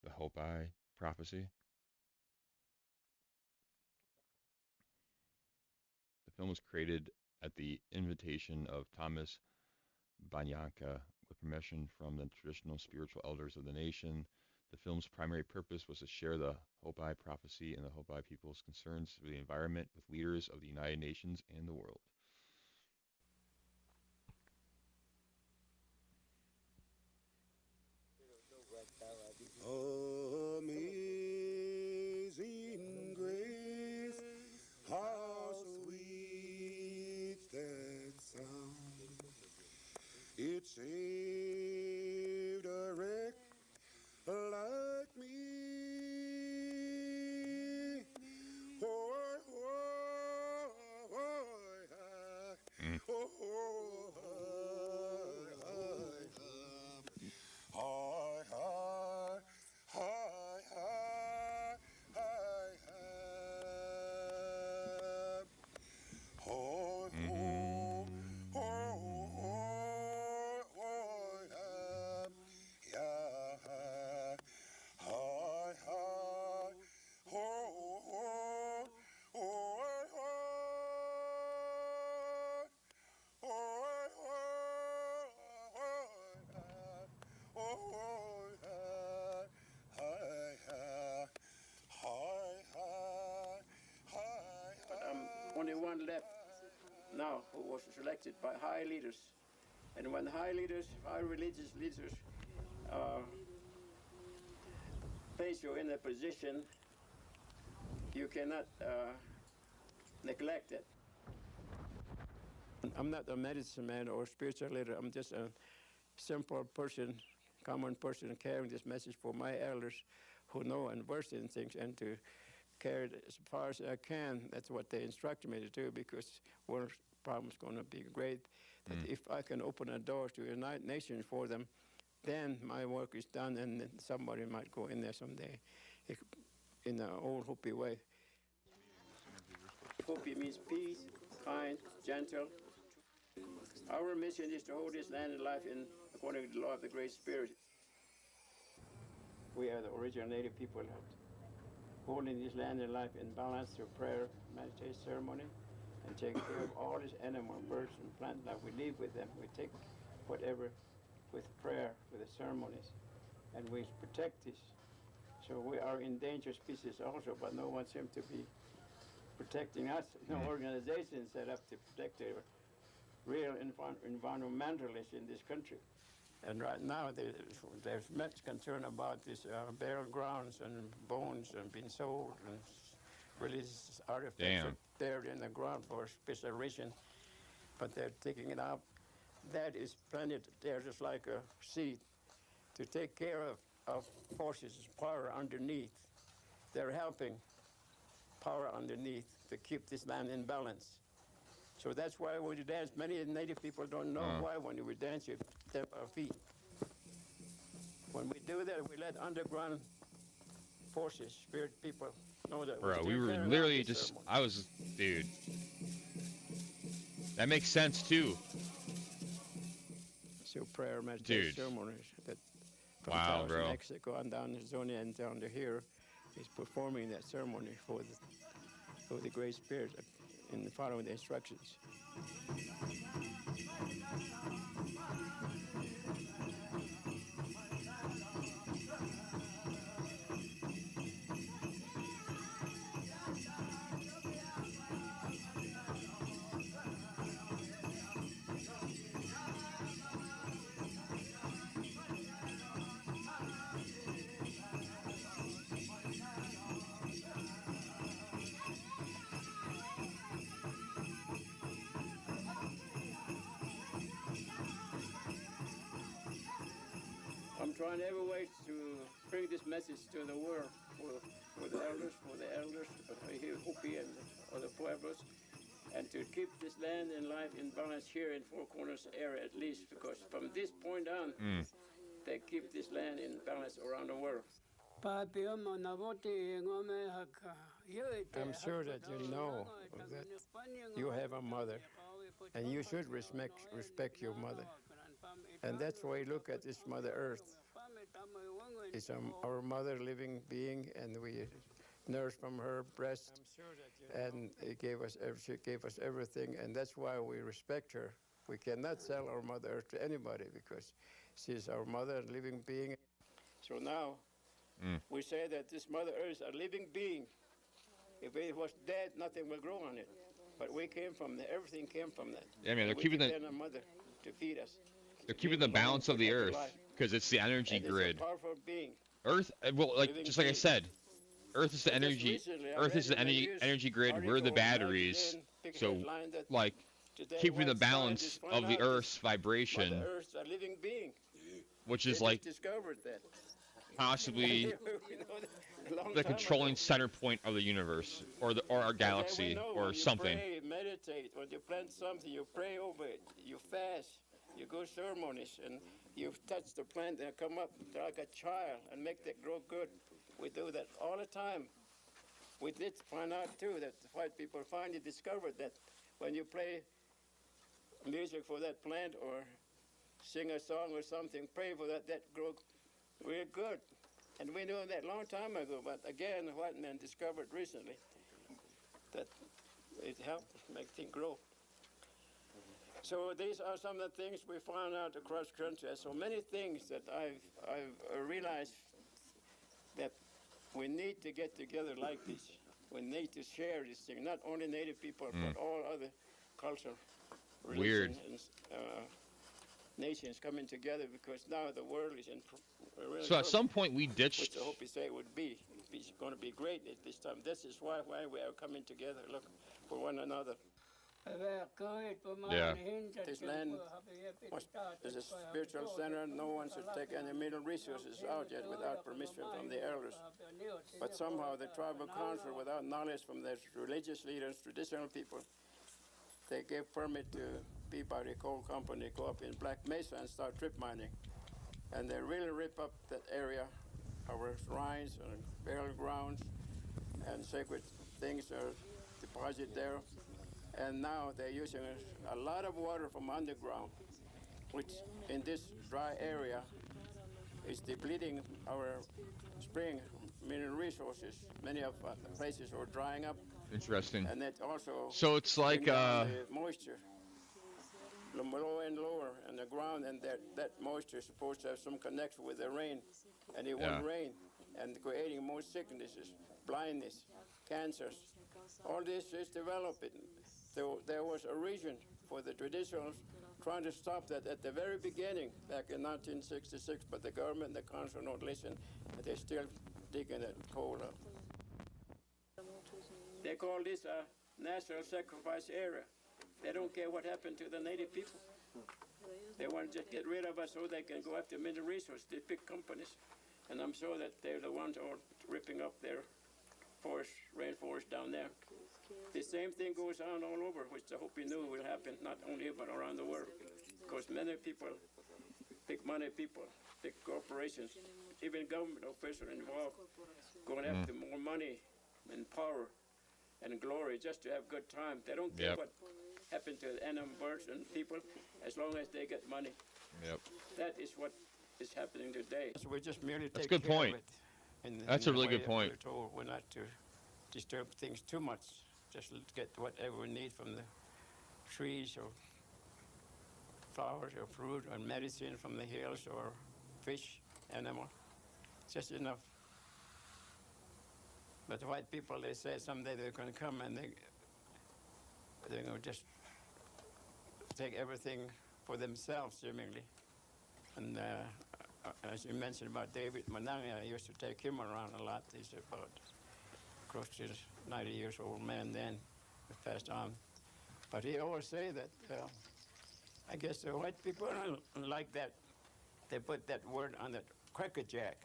The Hopi prophecy. The film was created at the invitation of Thomas Banyanka with permission from the traditional spiritual elders of the nation. The film's primary purpose was to share the Hopi prophecy and the Hopi people's concerns for the environment with leaders of the United Nations and the world. Amazing grace, how sweet that sound. one left now who was selected by high leaders. And when high religious leaders place you in a position, you cannot neglect it. I'm not a medicine man or spiritual leader. I'm just a simple person, common person, carrying this message for my elders who know and versed in things, and to carry it as far as I can. That's what they instructed me to do, because one problem is going to be great. That if I can open a door to unite nations for them, then my work is done, and then somebody might go in there someday in an old Hopi way. Hopi means peace, kind, gentle. Our mission is to hold this land and life in according to the law of the Great Spirit. We are the original native people holding this land and life in balance through prayer, meditation, ceremony, and taking care of all these animal, birds, and plant life. We live with them. We take whatever with prayer, with the ceremonies, and we protect this. So we are endangered species also, but no one seems to be protecting us. No organization set up to protect the real environmentalists in this country. And right now, there's much concern about this burial grounds and bones and being sold, and religious artifacts are buried in the ground for special reason, but they're taking it out. That is planted there just like a seed to take care of forces, power underneath. They're helping power underneath to keep this land in balance. So that's why when you dance, many native people don't know why when we dance, you step our feet. When we do that, we let underground forces, spirit people know that. Bro, we were literally just, dude. That makes sense too. So prayer, meditation, ceremonies that from bro. Mexico and down to Zonia and down to here is performing that ceremony for the Great Spirit in following the instructions. I'm trying every way to bring this message to the world for the elders, here, Hopi and other pueblos, and to keep this land and life in balance here in Four Corners area at least, because from this point on, they keep this land in balance around the world. I'm sure that you know that you have a mother, and you should respect your mother. And that's why we look at this Mother Earth. It's our mother, living being, and we nurse from her breast, and she gave us everything, and that's why we respect her. We cannot sell our Mother Earth to anybody, because she's our mother, living being. So now, we say that this Mother Earth is a living being. If it was dead, nothing will grow on it. But we came from there. Everything came from that. Yeah, man, they're keeping the mother to feed us. They're keeping the balance of the Earth, because it's the energy grid. It's a powerful being. Earth, well, just like I said, Earth is the energy. Earth is the energy grid. We're the batteries. So, like, keeping the balance of the Earth's vibration, which is like possibly the controlling center point of the universe, or our galaxy, or something. You pray, meditate. When you plant something, you pray over it. You fast. You go ceremonies, and you touch the plant and come up like a child and make that grow good. We do that all the time. We did find out too that the white people finally discovered that when you play music for that plant or sing a song or something, pray for that grow real good. And we knew that a long time ago, but again, the white man discovered recently that it helped make things grow. So these are some of the things we found out across the country. So many things that I've realized that we need to get together like this. We need to share this thing, not only Native people, but all other culture, Weird. religion, and nations coming together, because now the world is in really So at some point we which ditched. I hope you say it would be. It's going to be great at this time. This is why we are coming together, look, for one another. Yeah. This land is a spiritual center. No one should take any mineral resources out yet without permission from the elders. But somehow the tribal council, without knowledge from their religious leaders, traditional people, they gave permit to Peabody Coal Company go up in Black Mesa and start trip mining. And they really rip up that area. Our shrines and burial grounds and sacred things are deposited there. And now they're using a lot of water from underground, which in this dry area is depleting our spring mineral resources. Many of the places are drying up. Interesting. And that also So it's like the moisture lower and lower in the ground, and that moisture is supposed to have some connection with the rain, and it won't rain, and creating more sicknesses, blindness, cancers. All this is developing. So there was a reason for the traditionals trying to stop that at the very beginning, back in 1966, but the government and the council don't listen, and they're still digging that coal up. They call this a national sacrifice area. They don't care what happened to the native people. They want to just get rid of us so they can go after mineral resources, the big companies. And I'm sure that they're the ones all ripping up their forest, rainforest down there. The same thing goes on all over, which I hope you knew will happen, not only here, but around the world. Because many people, big money people, big corporations, even government officials involved, going after more money and power and glory just to have good time. They don't care what happened to the animal, birds, and people, as long as they get money. Yep. That is what is happening today. So we just merely That's a take good care point. of it. That's a really good point. We're told we're not to disturb things too much. Just get whatever we need from the trees or flowers or fruit or medicine from the hills or fish, animal. Just enough. But the white people, they say someday they're going to come and they're going to just take everything for themselves, seemingly. And as you mentioned about David Mananga, I used to take him around a lot. He's about close to 90 years old man then, he passed on. But he always say that, I guess the white people like that. They put that word on the crackerjack.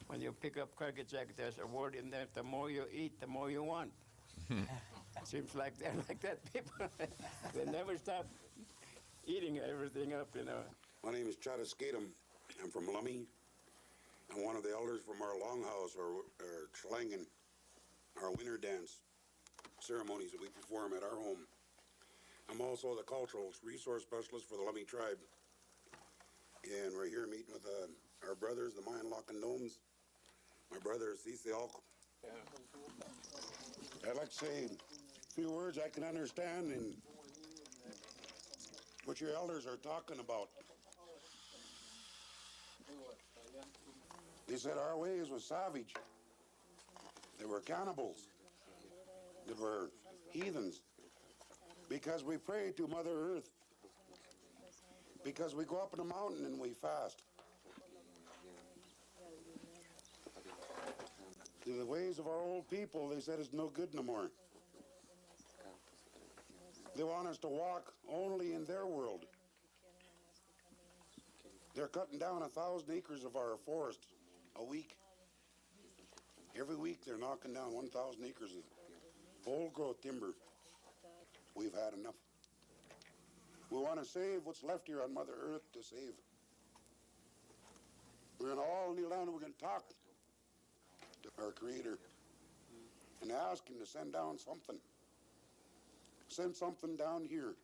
When you pick up crackerjack, there's a word in there, the more you eat, the more you want. Seems like they're like that people. They never stop eating everything up, you know. My name is Chada Skatum. I'm from Lummi. I'm one of the elders from our longhouse, or Schlangen, our winter dance ceremonies that we perform at our home. I'm also the cultural resource specialist for the Lummi tribe. And we're here meeting with our brothers, the Mayan Lock and Domes. My brother, Cece Alk. I'd like to say a few words I can understand in what your elders are talking about. They said our ways was savage. They were cannibals. They were heathens. Because we pray to Mother Earth. Because we go up in the mountain and we fast. The ways of our old people, they said, is no good no more. They want us to walk only in their world. They're cutting down 1,000 acres of our forest a week. Every week they're knocking down 1,000 acres of old growth timber. We've had enough. We want to save what's left here on Mother Earth to save. We're going to all kneel down and we're going to talk to our Creator and ask Him to send down something. Send something down here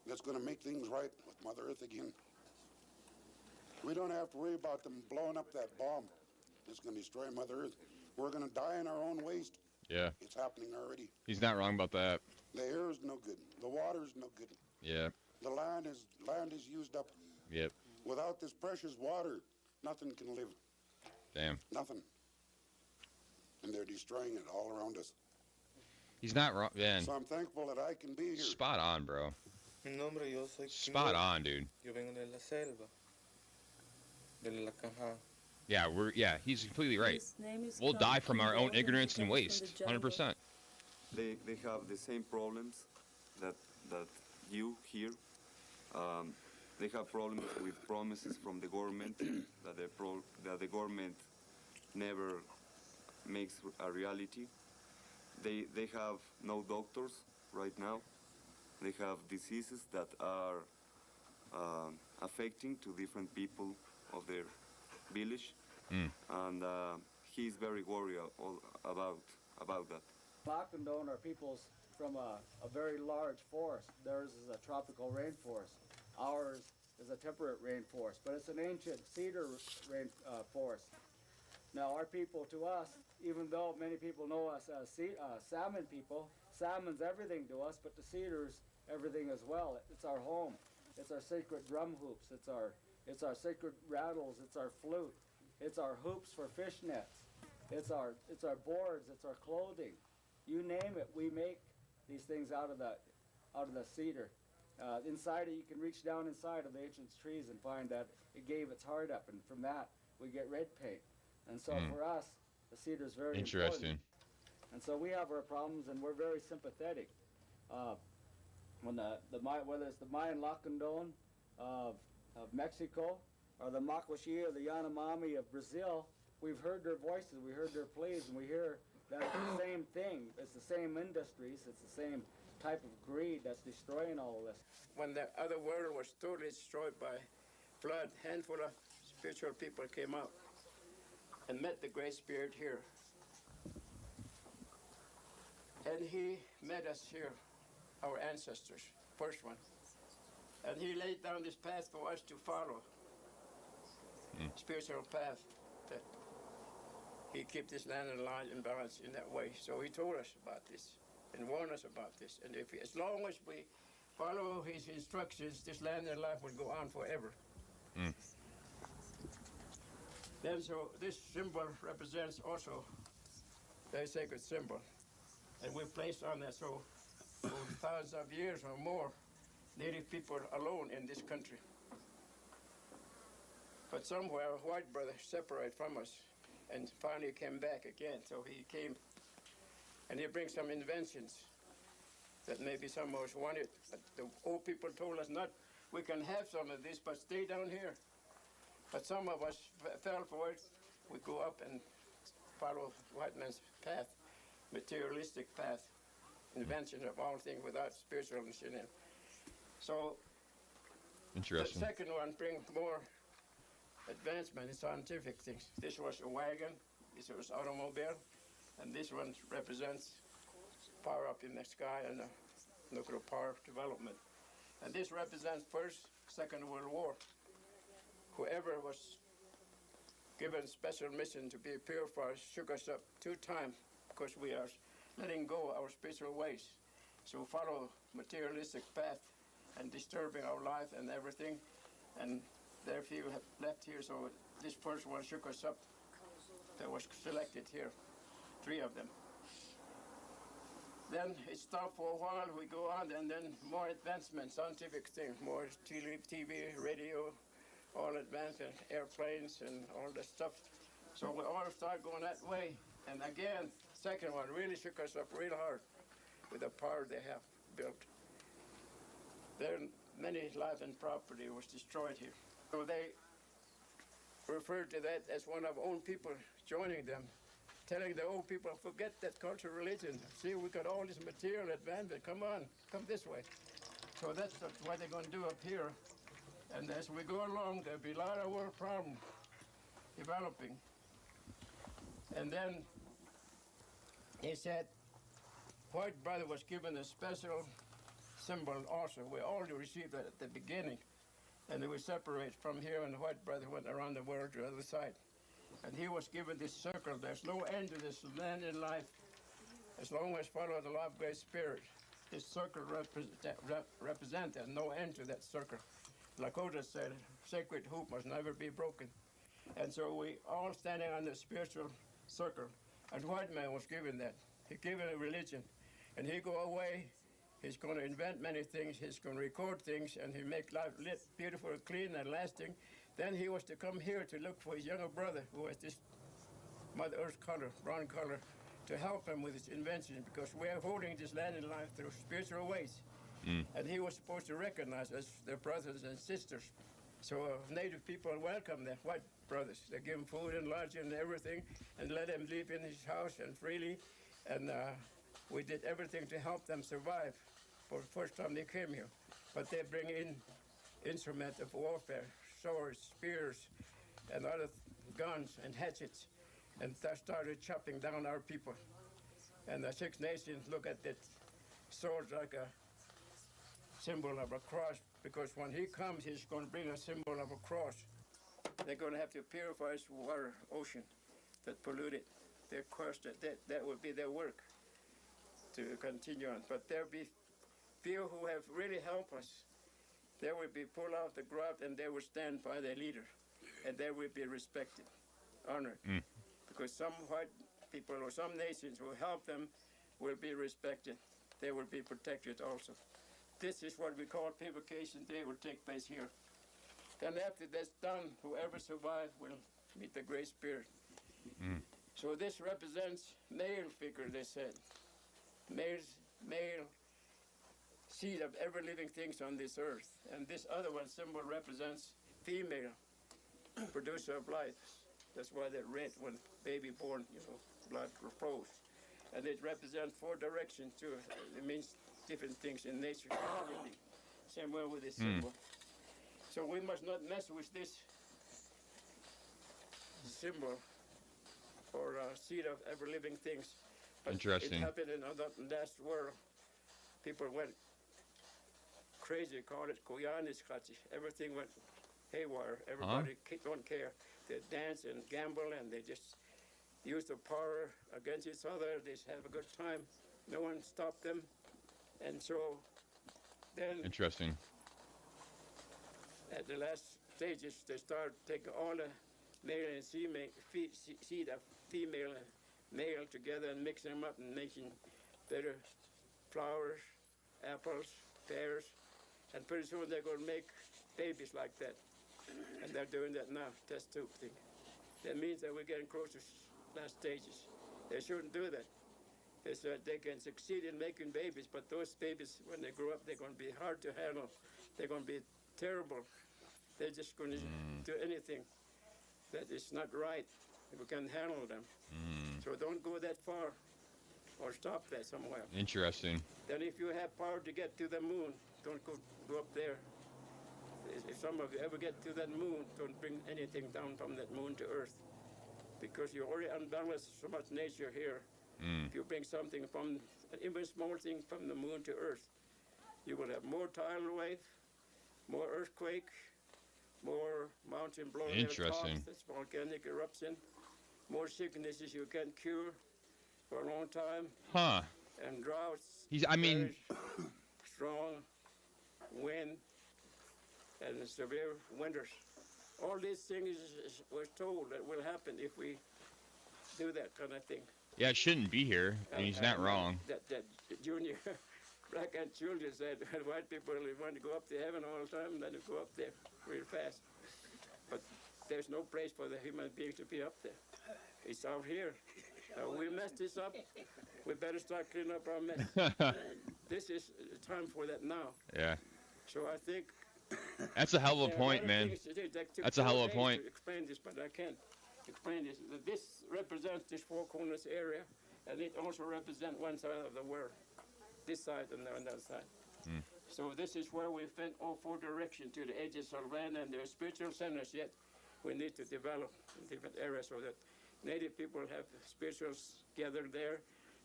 that's going to make things right with Mother Earth again. We don't have to worry about them blowing up that bomb that's going to destroy Mother Earth. We're going to die in our own waste. Yeah. It's happening already. He's not wrong about that. The air is no good. The water is no good. Yeah. The land is used up. Yep. Without this precious water, nothing can live. Damn. Nothing. and they're destroying it all around us. He's not wrong, man. So I'm thankful that I can be here. Spot on, bro. Mi nombre, yo soy Spot on, dude. Yo vengo de la selva, de la caja. Yeah, he's completely right. We'll die from our own ignorance and waste, 100%. They have the same problems that you here. They have problems with promises from the government that the government never makes a reality. They have no doctors right now. They have diseases that are affecting to different people of their village, and he's very worried about that. Lacandon are peoples from a very large forest. Theirs is a tropical rainforest. Ours is a temperate rainforest, but it's an ancient cedar forest. Now our people, to us, even though many people know us as salmon people, salmon's everything to us, but the cedar's everything as well. It's our home. It's our sacred drum hoops. It's our sacred rattles. It's our flute. It's our hoops for fish nets. It's our boards. It's our clothing. You name it, we make these things out of the cedar. Inside it, you can reach down inside of the ancient trees and find that it gave its heart up, and from that we get red paint. And so for us, the cedar is very interesting. Important. And so we have our problems, and we're very sympathetic. When whether it's the Mayan Lacandon of Mexico, or the Makwashia or the Yanomami of Brazil, we've heard their voices, we heard their pleas, and we hear that it's the same thing. It's the same industries. It's the same type of greed that's destroying all of this. When the other world was totally destroyed by flood, a handful of spiritual people came out and met the Great Spirit here. And he met us here, our ancestors, first one. And he laid down this path for us to follow, spiritual path that he kept this land alive and balanced in that way. So he told us about this and warned us about this. And as long as we follow his instructions, this land and life will go on forever. Then so this symbol represents also the sacred symbol. And we placed on that so for thousands of years or more, Native people alone in this country. But somewhere a white brother separated from us and finally came back again. So he came and he brings some inventions that maybe some of us wanted. But the old people told us not, we can have some of this, but stay down here. But some of us fell for it. We go up and follow white man's path, materialistic path, invention of all things without spiritualness in it. So interesting. The second one brings more advancement in scientific things. This was a wagon, this was automobile, and this one represents power up in the sky and nuclear power development. And this represents First, Second World War. Whoever was given special mission to be purified shook us up 2 times because we are letting go our spiritual ways. So follow materialistic path and disturbing our life and everything. And there are few have left here, so this first one shook us up. That was selected here, 3 of them. Then it stopped for a while, we go on, and then more advancement, scientific things, more TV, radio, all advancement, airplanes and all that stuff. So we all start going that way. And again, second one really shook us up real hard with the power they have built. There many life and property was destroyed here. So they referred to that as one of own people joining them, telling the old people, forget that culture, religion. See, we got all this material advancement. Come on, come this way. So that's what they're going to do up here. And as we go along, there'll be a lot of world problems developing. And then he said, white brother was given a special symbol also. We already received that at the beginning. And they were separated from here, and the white brother went around the world to the other side. And he was given this circle. There's no end to this land in life as long as follow the law of Great Spirit. This circle represents there's no end to that circle. Lakota said, sacred hoop must never be broken. And so we all standing on the spiritual circle, And white man was given that. He given a religion. And he go away, he's going to invent many things, he's going to record things, and he'll make life lit, beautiful, clean, and lasting. Then he was to come here to look for his younger brother, who has this Mother Earth color, brown color, to help him with his invention, because we are holding this land in life through spiritual ways. And he was supposed to recognize us, their brothers and sisters. So native people welcome their white brothers. They give them food and lodging and everything, and let them live in his house and freely. And we did everything to help them survive for the first time they came here. But they bring in instruments of warfare, swords, spears, and other guns and hatchets, and that started chopping down our people. And the Six Nations look at that sword like a symbol of a cross, because when he comes, he's going to bring a symbol of a cross. They're going to have to purify this water, ocean, that polluted. Their course, that will be their work to continue on. But there'll be few who have really helped us. They will be pulled out the graft, and they will stand by their leader, and they will be respected, honored. Because some white people or some nations who help them will be respected. They will be protected also. This is what we call Purification Day, will take place here. Then after that's done, whoever survives will meet the Great Spirit. So this represents male figure, they said. Male seed of every living things on this earth. And this other one symbol represents female, producer of life. That's why they're red when baby born, blood flows. And it represents 4 directions too. It means different things in nature. Same way with this symbol. So we must not mess with this symbol or seed of ever living things. But Interesting. It happened in the last world. People went crazy, called it Koyaniskati. Everything went haywire. Everybody don't care. They dance and gamble, and they just use the power against each other. They just have a good time. No one stopped them. And so then Interesting. at the last stages, they start taking all the male and female seed of female and male together and mixing them up and making better flowers, apples, pears, and pretty soon they're going to make babies like that. And they're doing that now, test tube thing. That means that we're getting close to last stages. They shouldn't do that. They said they can succeed in making babies, but those babies, when they grow up, they're going to be hard to handle. They're going to be terrible. They're just going to do anything that is not right if we can handle them. So don't go that far or stop that somewhere. Interesting. Then if you have power to get to the moon, don't go up there. If some of you ever get to that moon, don't bring anything down from that moon to Earth, because you already unbalanced so much nature here. If you bring something from, even small thing from the moon to Earth, you will have more tidal wave, more earthquake, more mountain blowing. Interesting. That's volcanic eruption, more sicknesses you can't cure for a long time. And droughts. Very strong wind and severe winters. All these things we're told that will happen if we do that kind of thing. Yeah, it shouldn't be here. I mean, he's not wrong. That junior black and children said white people want to go up to heaven all the time, and then they go up there real fast. But there's no place for the human being to be up there. It's out here. Now, we messed this up. We better start cleaning up our mess. This is time for that now. Yeah. So I think that's a hell of a point, man. That's a hell of a point. To explain this, but I can't explain this. This represents this Four Corners area, and it also represents one side of the world. This side and the other side. So this is where we went all 4 directions to the edges of land, and there are spiritual centers yet we need to develop in different areas so that native people have spirituals gathered there,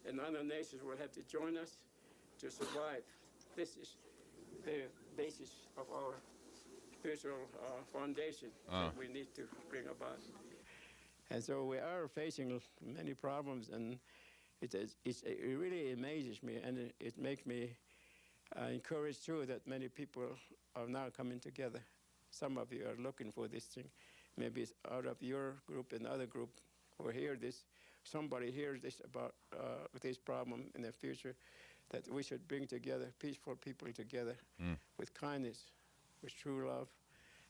and other nations will have to join us to survive. This is the basis of our spiritual foundation that we need to bring about. And so we are facing many problems, and it really amazes me, and it makes me encouraged too that many people are now coming together. Some of you are looking for this thing. Maybe it's out of your group and other group who hear this somebody hears this about this problem in the future, that we should bring together peaceful people together with kindness, with true love,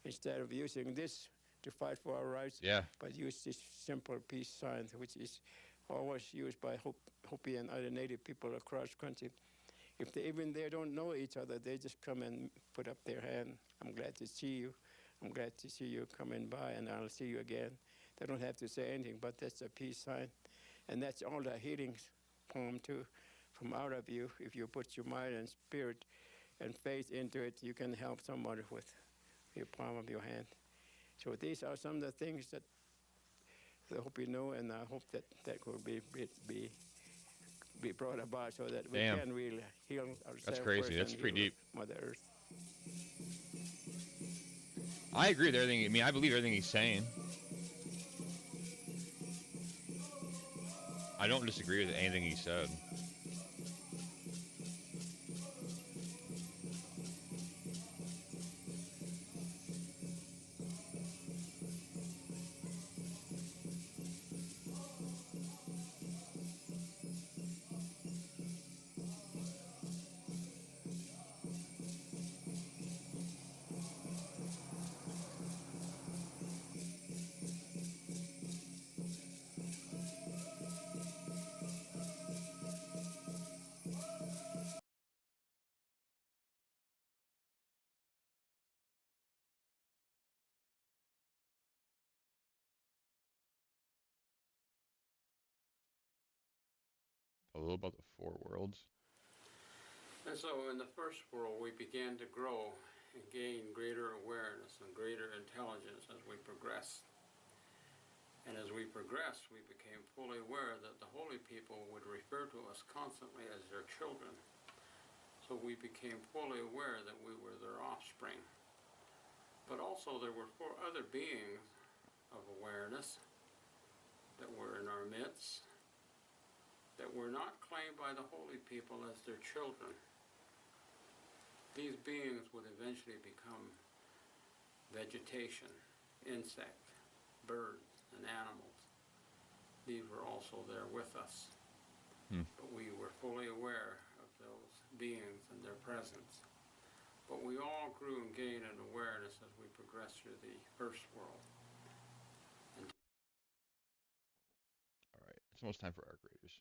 instead of using this to fight for our rights, but use this simple peace sign, which is always used by Hopi and other native people across the country. If they don't know each other, they just come and put up their hand. I'm glad to see you. I'm glad to see you coming by, and I'll see you again. They don't have to say anything, but that's a peace sign. And that's all the healing poem too, from out of you. If you put your mind and spirit and faith into it, you can help somebody with your palm of your hand. So these are some of the things that I hope you know, and I hope that will be brought about so that we can really heal ourselves. That's crazy. That's pretty deep. Mother Earth. I agree with everything. I mean, I believe everything he's saying. I don't disagree with anything he said. A little about the four worlds. And so in the first world, we began to grow and gain greater awareness and greater intelligence as we progressed. And as we progressed, we became fully aware that the holy people would refer to us constantly as their children. So we became fully aware that we were their offspring. But also there were four other beings of awareness that were in our midst, that were not claimed by the holy people as their children. These beings would eventually become vegetation, insect, birds, and animals. These were also there with us. But we were fully aware of those beings and their presence. But we all grew and gained in awareness as we progressed through the first world. All right, it's almost time for ArcRaiders.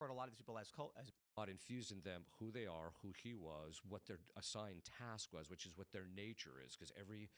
A lot of these people as God infused in them who they are, who he was, what their assigned task was, which is what their nature is, because every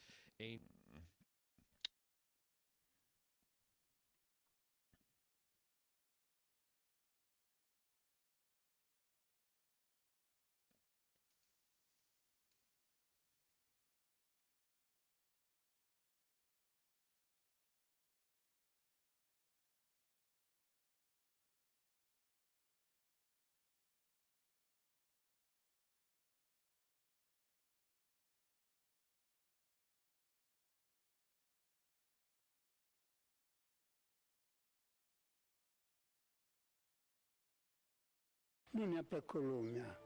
Nu ne-a plăcut lumea.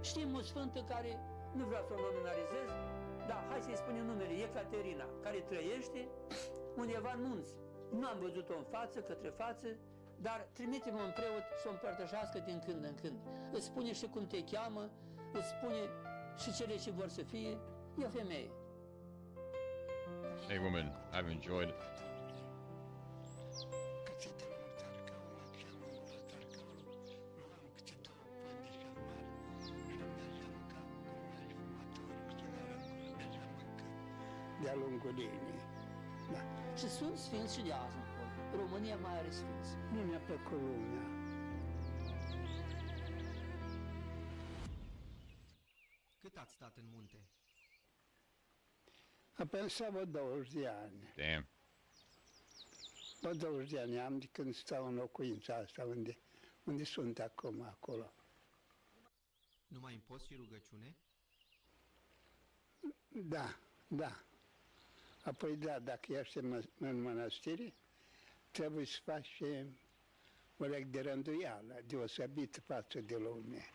Știm o sfântă care, nu vreau să o nominalizez, dar hai să-i spunem numele, Ecaterina, care trăiește undeva în munți. Nu am văzut-o în față, către față, dar trimite-mă un preot să o împărtășească din când în când. Îți spune și cum te cheamă, îți spune și cele ce vor să fie. E o femeie. Hey woman, I've enjoyed it. De-a lungul linii. Da. Și sunt sfinți și de azi acolo. România mai are sfinți. Nu ne-a plăcut lumea. Cât ați stat în munte? Pensavo 20 de ani. Damn. La 20 de ani am de când stau în locuința asta unde sunt acum acolo. Nu mai impoți și rugăciune? Da, da. Apoi da, dacă ești în mănăstire, trebuie să faci o leg de rânduială, deosebită față de lume.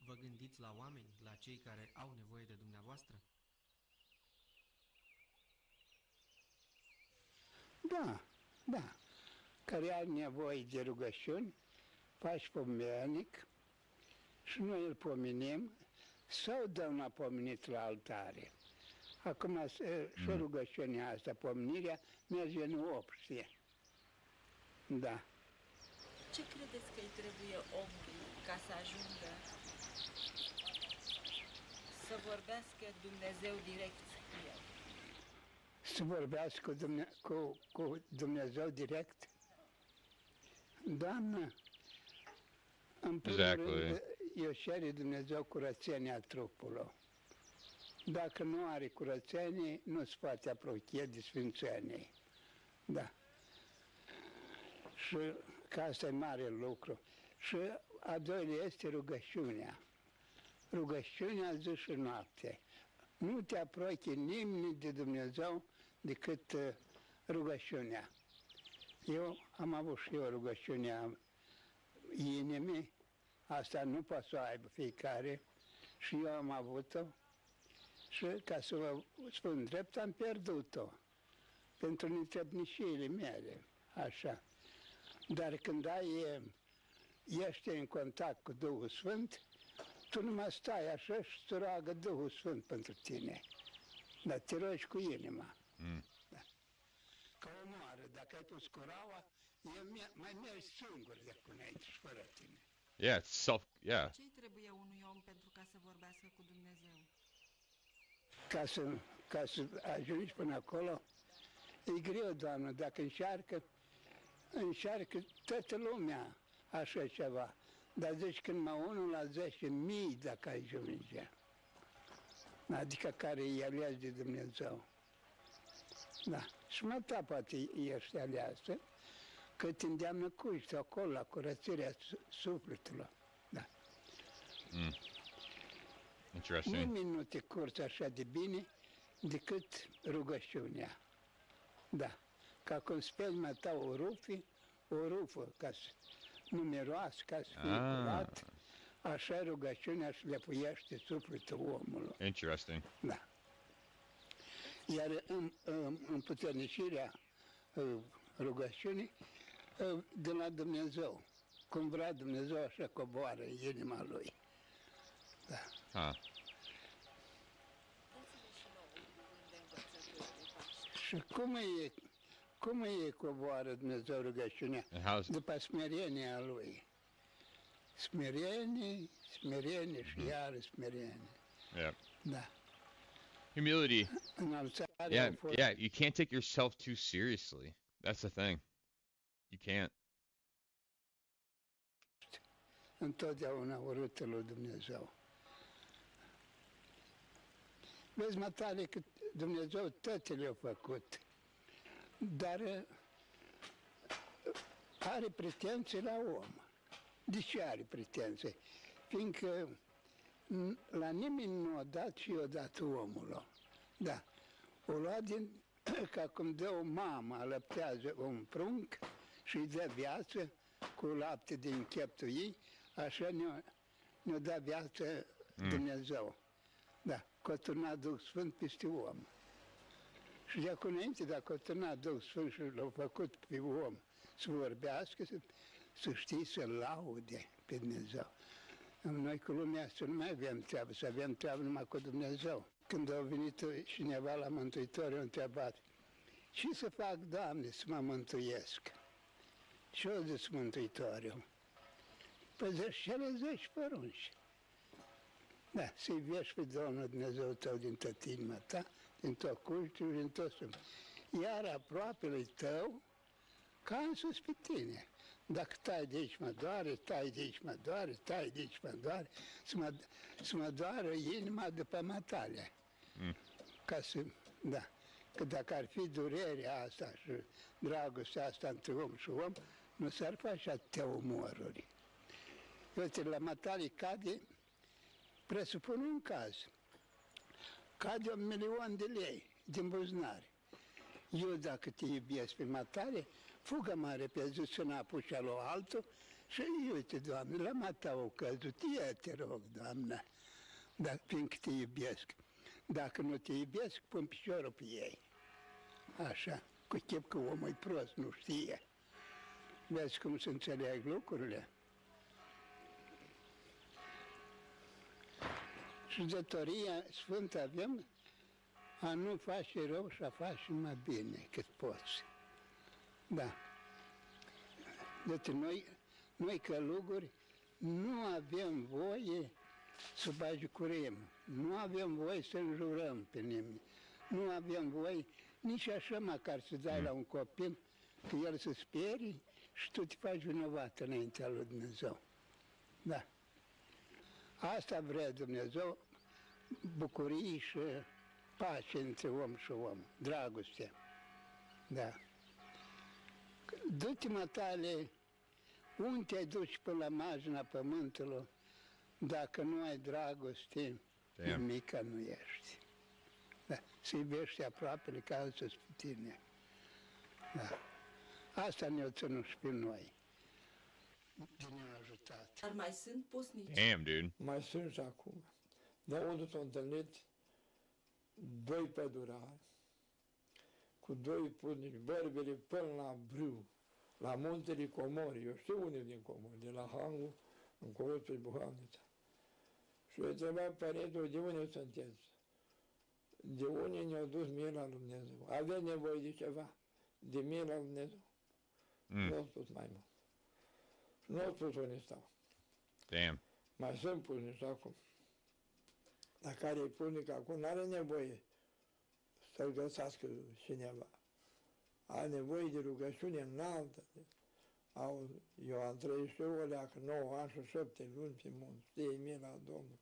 Vă gândiți la oameni, la cei care au nevoie de dumneavoastră? Da, da. Care are nevoie de rugăciuni, faci pomenic și noi îl pomenim sau dăm la pomenit la altare. Acum și rugăciunea asta, pomenirea, merge în opție. Da. Ce credeți că îi trebuie omului ca să ajungă să vorbească Dumnezeu direct cu el? Să vorbească cu Dumnezeu direct? Doamnă, în primul rând, eu cere Dumnezeu curățenia trupului. Dacă nu are curățenie, nu se poate apropia de sfințenie. Da. Și că asta e mare lucru. Și a doilea este rugăciunea. Rugăciunea zi și noapte. Nu te apropie nimeni de Dumnezeu decât rugăciunea. Eu am avut și eu rugăciunea inimii, asta nu poate să o aibă fiecare, și eu am avut-o, și ca să vă spun drept, am pierdut-o pentru netrebnișiile mele, așa. Dar când ești în contact cu Duhul Sfânt, tu nu mai stai așa și îți roagă Duhul Sfânt pentru tine. Dar te rogi cu inima. Da. Ca o moară, dacă ai pus curaua, mai mergi singur de acum aici și fără tine. Yeah, it's Ce-i trebuie unui om pentru ca să vorbească cu Dumnezeu? Ca să ajungi până acolo, e greu, Doamnă, dacă încearcă toată lumea așa ceva. Dar zici că numai 1 la 10.000 dacă ajunge. Adică care e ales de Dumnezeu. Da. Și mă ta poate ești aleasă, că te îndeamnă cuști acolo la curățirea sufletului. Da. Interesting. Nimeni nu te curți așa de bine decât rugăciunea. Da. Ca cum speli mai ta o rufă, ca să nu miroasă, ca să fie curat, așa rugăciunea își lepuiește sufletul omului. Interesting. Da. Iar în puternicirea rugăciunii, de la Dumnezeu, cum vrea Dumnezeu, așa coboară inima lui. Da. Și cum e coboară Dumnezeu rugăciunea? După smerenia lui. Smerenie și iară smerenie. Yeah. Da. Humility. Yeah, you can't take yourself too seriously. That's the thing. You can't. Întotdeauna urâtă lui Dumnezeu. Vezi, Matale, că Dumnezeu toate le-a făcut, dar are pretenții la om. De ce are pretenții? Fiindcă la nimeni nu a dat și i-a dat omul. Da. O lua ca cum dă o mamă, alăptează un prunc și îi dă viață cu lapte din cheptul ei, așa ne-a dat viață Dumnezeu. Da. Coturnat Duh Sfânt peste om. Și de acum înainte, dacă a turnat Duh Sfânt și l-a făcut pe om să vorbească, să știi, să laude pe Dumnezeu. Noi cu lumea asta nu mai avem treabă, să avem treabă numai cu Dumnezeu. Când a venit cineva la Mântuitor, a întrebat, ce să fac, Doamne, să mă mântuiesc? Și a zis Mântuitorul, păi zici cele 10 porunci. Da, să-i vieși pe Domnul Dumnezeu tău din toată inima ta, din tot cultul, din tot sufletul. Iar aproapele tău, ca însuși pe tine. Dacă tai de aici mă doare, tai de aici mă doare, tai de aici mă doare, să mă doară inima după matale. Ca să, da. Că dacă ar fi durerea asta și dragostea asta între om și om, nu s-ar face atâtea omoruri. Uite, la matale cade, presupun un caz, cade 1.000.000 de lei din buzunar. Eu, dacă te iubesc pe matale, fugă mai repede, duci înapoi și alu altul și uite, Doamne, la mata au căzut, ia te rog, Doamne, fiindcă te iubesc. Dacă nu te iubesc, pun piciorul pe ei. Așa, cu chip că omul e prost, nu știe. Vezi cum se înțeleg lucrurile? Și datoria sfântă avem a nu face rău și a face mai bine cât poți. Da. Deci noi călugări nu avem voie să bagicurim, nu avem voie să înjurăm pe nimeni, nu avem voie nici așa măcar să dai la un copil că el se sperie și tu te faci vinovat înaintea lui Dumnezeu. Da. Asta vrea Dumnezeu, bucurie și pace între om și om, dragoste. Da. Du-te, matale, unde te duci până la marginea pământului, dacă nu ai dragoste, nimica nu ești. Da. Să iubești aproapele ca alții pe tine. Da. Asta ne-o ținut și pe noi. Bine a ajutat. Dar mai sunt pusnici. Damn, dude. Mai sunt și acum. De unde s-au întâlnit doi pădurari cu doi pusnici, bărbele până la brâu, la muntele Comori. Eu știu unde din Comori, de la Hangu, încolo pe Buhavnița. Și eu întrebat părintul, de unde sunteți? De unde ne-au dus mila lui Dumnezeu? Aveți nevoie de ceva? De mila lui Dumnezeu? Nu au spus mai mult. Nu au spus unde stau. Damn. Mai sunt pusnici acum. Dar care e pusnic acum n-are nevoie să-l găsească cineva. Are nevoie de rugăciune înaltă. Eu am trăit și eu o leacă 9 ani și 7 luni pe munți. Știi mila Domnului.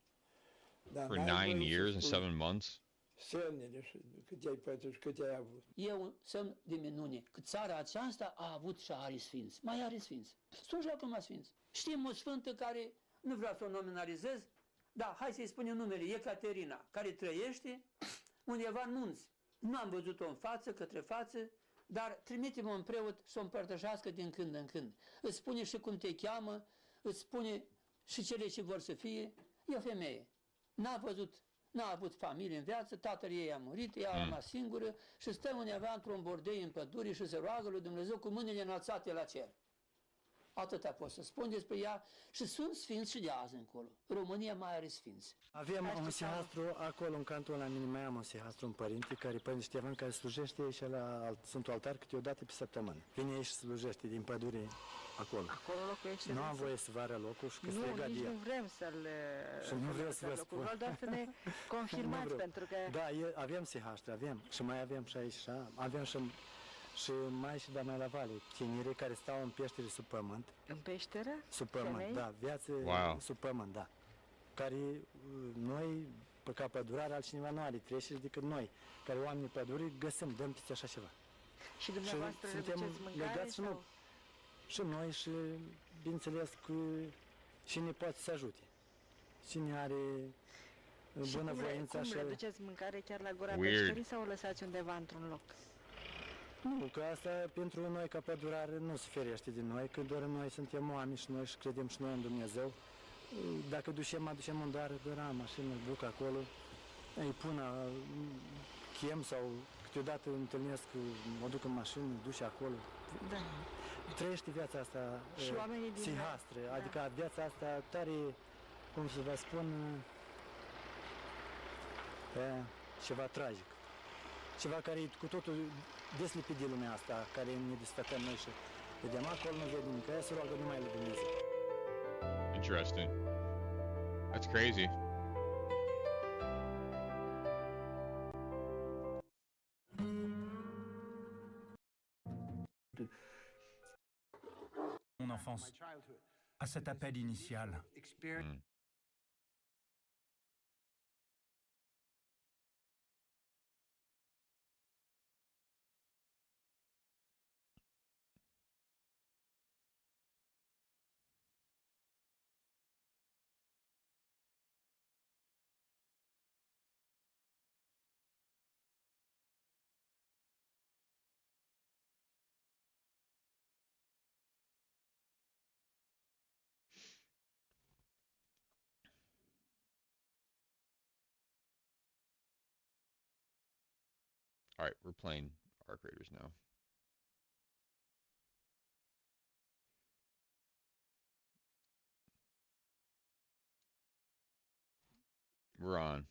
For 9 years and 7 months? Semnele și cât ai pățit și cât ai avut. E un semn de minune că țara aceasta a avut și are sfinți. Mai are sfinți. Sunt și acum sfinți. Știm o sfântă care, nu vreau să o nominalizez, dar hai să-i spunem numele, Ecaterina, care trăiește undeva în munți. Nu am văzut-o în față, către față, dar trimite-mă un preot să o împărtășească din când în când. Îți spune și cum te cheamă, îți spune și cele ce vor să fie. E o femeie. N-a avut familie în viață, tatăl ei a murit, ea a rămas singură și stă undeva într-un bordei în pădure și se roagă lui Dumnezeu cu mâinile înălțate la cer. Atâta pot să spun despre ea și sunt sfinți și de azi încolo. România mai are sfinți. Avem un sihastru acolo, în cantul la mine mai am un sihastru, un părinte, Părinte Ștefan, care slujește și la Sfântul Altar câteodată pe săptămână. Vine și slujește din pădure acolo. Acolo locuiește? Nu am voie să vară locul și că se lega de el. Nu vrem să-l... Și nu vreau să vă spun. Vreau doar să ne confirmați, pentru că... Da, avem sihastru, avem. Și mai avem și aici, avem și mai și mai la vale, tinerii care stau în peștere sub pământ. În peșteră? Sub pământ, da, viață sub pământ, da. Care noi, ca pădurare, altcineva nu are treceri decât noi, care oamenii pădurii găsim, dăm peste așa ceva. Și dumneavoastră suntem legați sau? Și noi și, bineînțeles, că cine poate să ajute. Cine are bunăvoința și... Cum le duceți mâncare chiar la gura peșterii sau o lăsați undeva într-un loc? Nu, că asta pentru noi ca pădurare nu se ferește din noi, că doar noi suntem oameni și noi și credem și noi în Dumnezeu. Dacă aducem un dar la mașină, duc acolo, îi pun, chem sau câteodată întâlnesc, mă duc în mașină, duce acolo. Da. Trăiește viața asta sihastră, adică viața asta tare, cum să vă spun, ceva tragic. Ceva care e cu totul deslipit de lumea asta, care ne desfătăm noi și vedem acolo, nu vede nimic, aia se roagă numai lui Dumnezeu. Interesting. That's crazy. Mon enfance, à cet appel initial. All right, we're playing ArcRaiders now. We're on.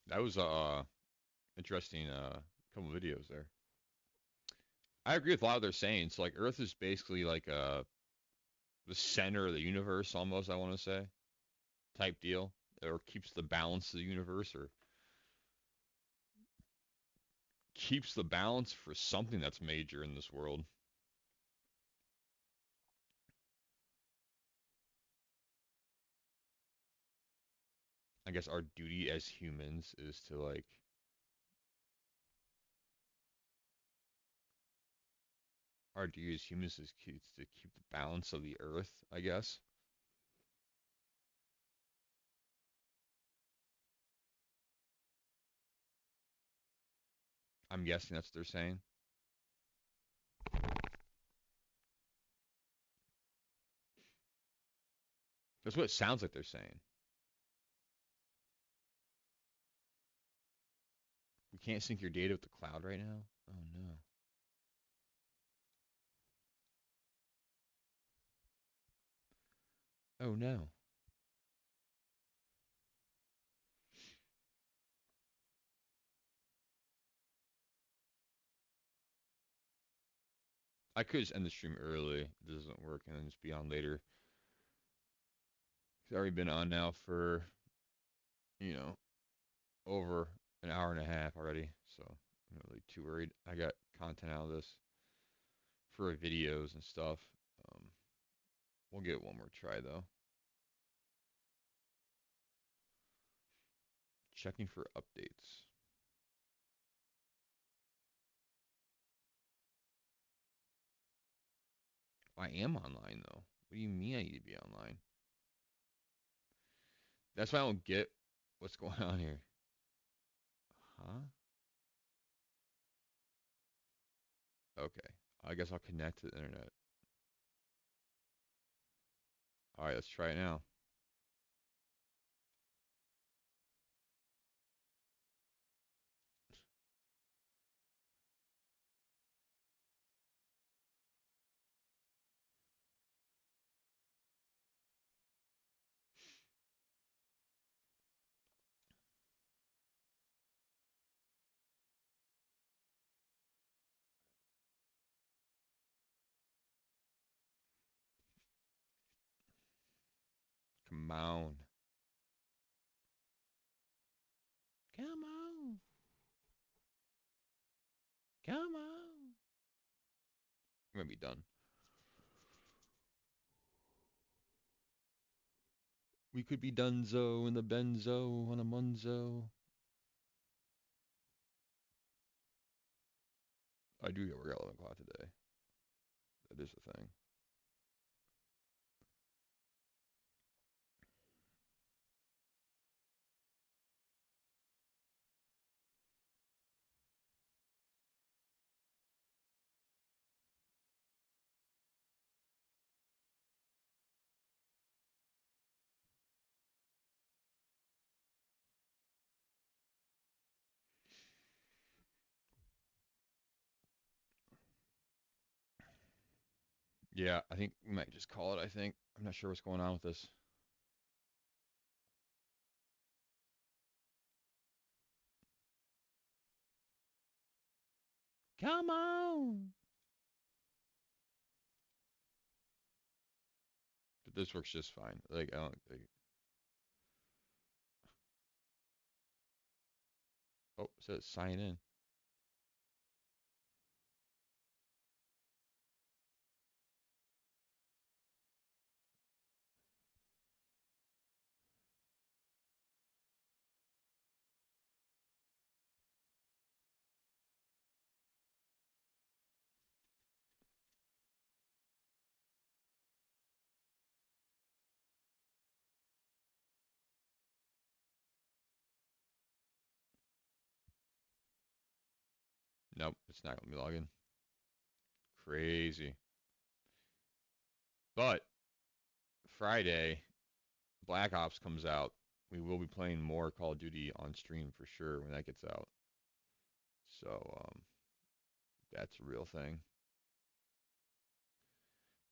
That was interesting couple videos there. I agree with a lot of their saying. So like Earth is basically like the center of the universe almost, I want to say, type deal, or keeps the balance of the universe, or keeps the balance for something that's major in this world. I guess our duty as humans is to like our duty as humans is to keep the balance of the earth, I guess. I'm guessing that's what they're saying. That's what it sounds like they're saying. We can't sync your data with the cloud right now? Oh no. Oh no. I could just end the stream early. It doesn't work and then just be on later. It's already been on now for, over an hour and a half already. So I'm not really too worried. I got content out of this for videos and stuff. We'll get one more try though. Checking for updates. I am online though. What do you mean I need to be online? That's why I don't get what's going on here. Huh? Okay. I guess I'll connect to the internet. Alright, let's try it now. Come on. Come on. Come on. I'm gonna be done. We could be donezo in the benzo on a munzo. I do get work at 11 o'clock today. That is the thing. Yeah, I think we might just call it, I think. I'm not sure what's going on with this. Come on. But this works just fine. Like, I don't. Like... Oh, it says sign in. It's not gonna be logging. Crazy. But Friday, Black Ops comes out. We will be playing more Call of Duty on stream for sure when that gets out. So that's a real thing.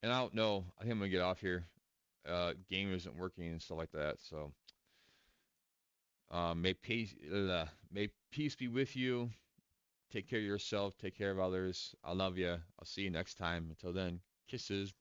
And I don't know. I think I'm gonna get off here. Game isn't working and stuff like that. So may peace be with you. Take care of yourself. Take care of others. I love you. I'll see you next time. Until then, kisses.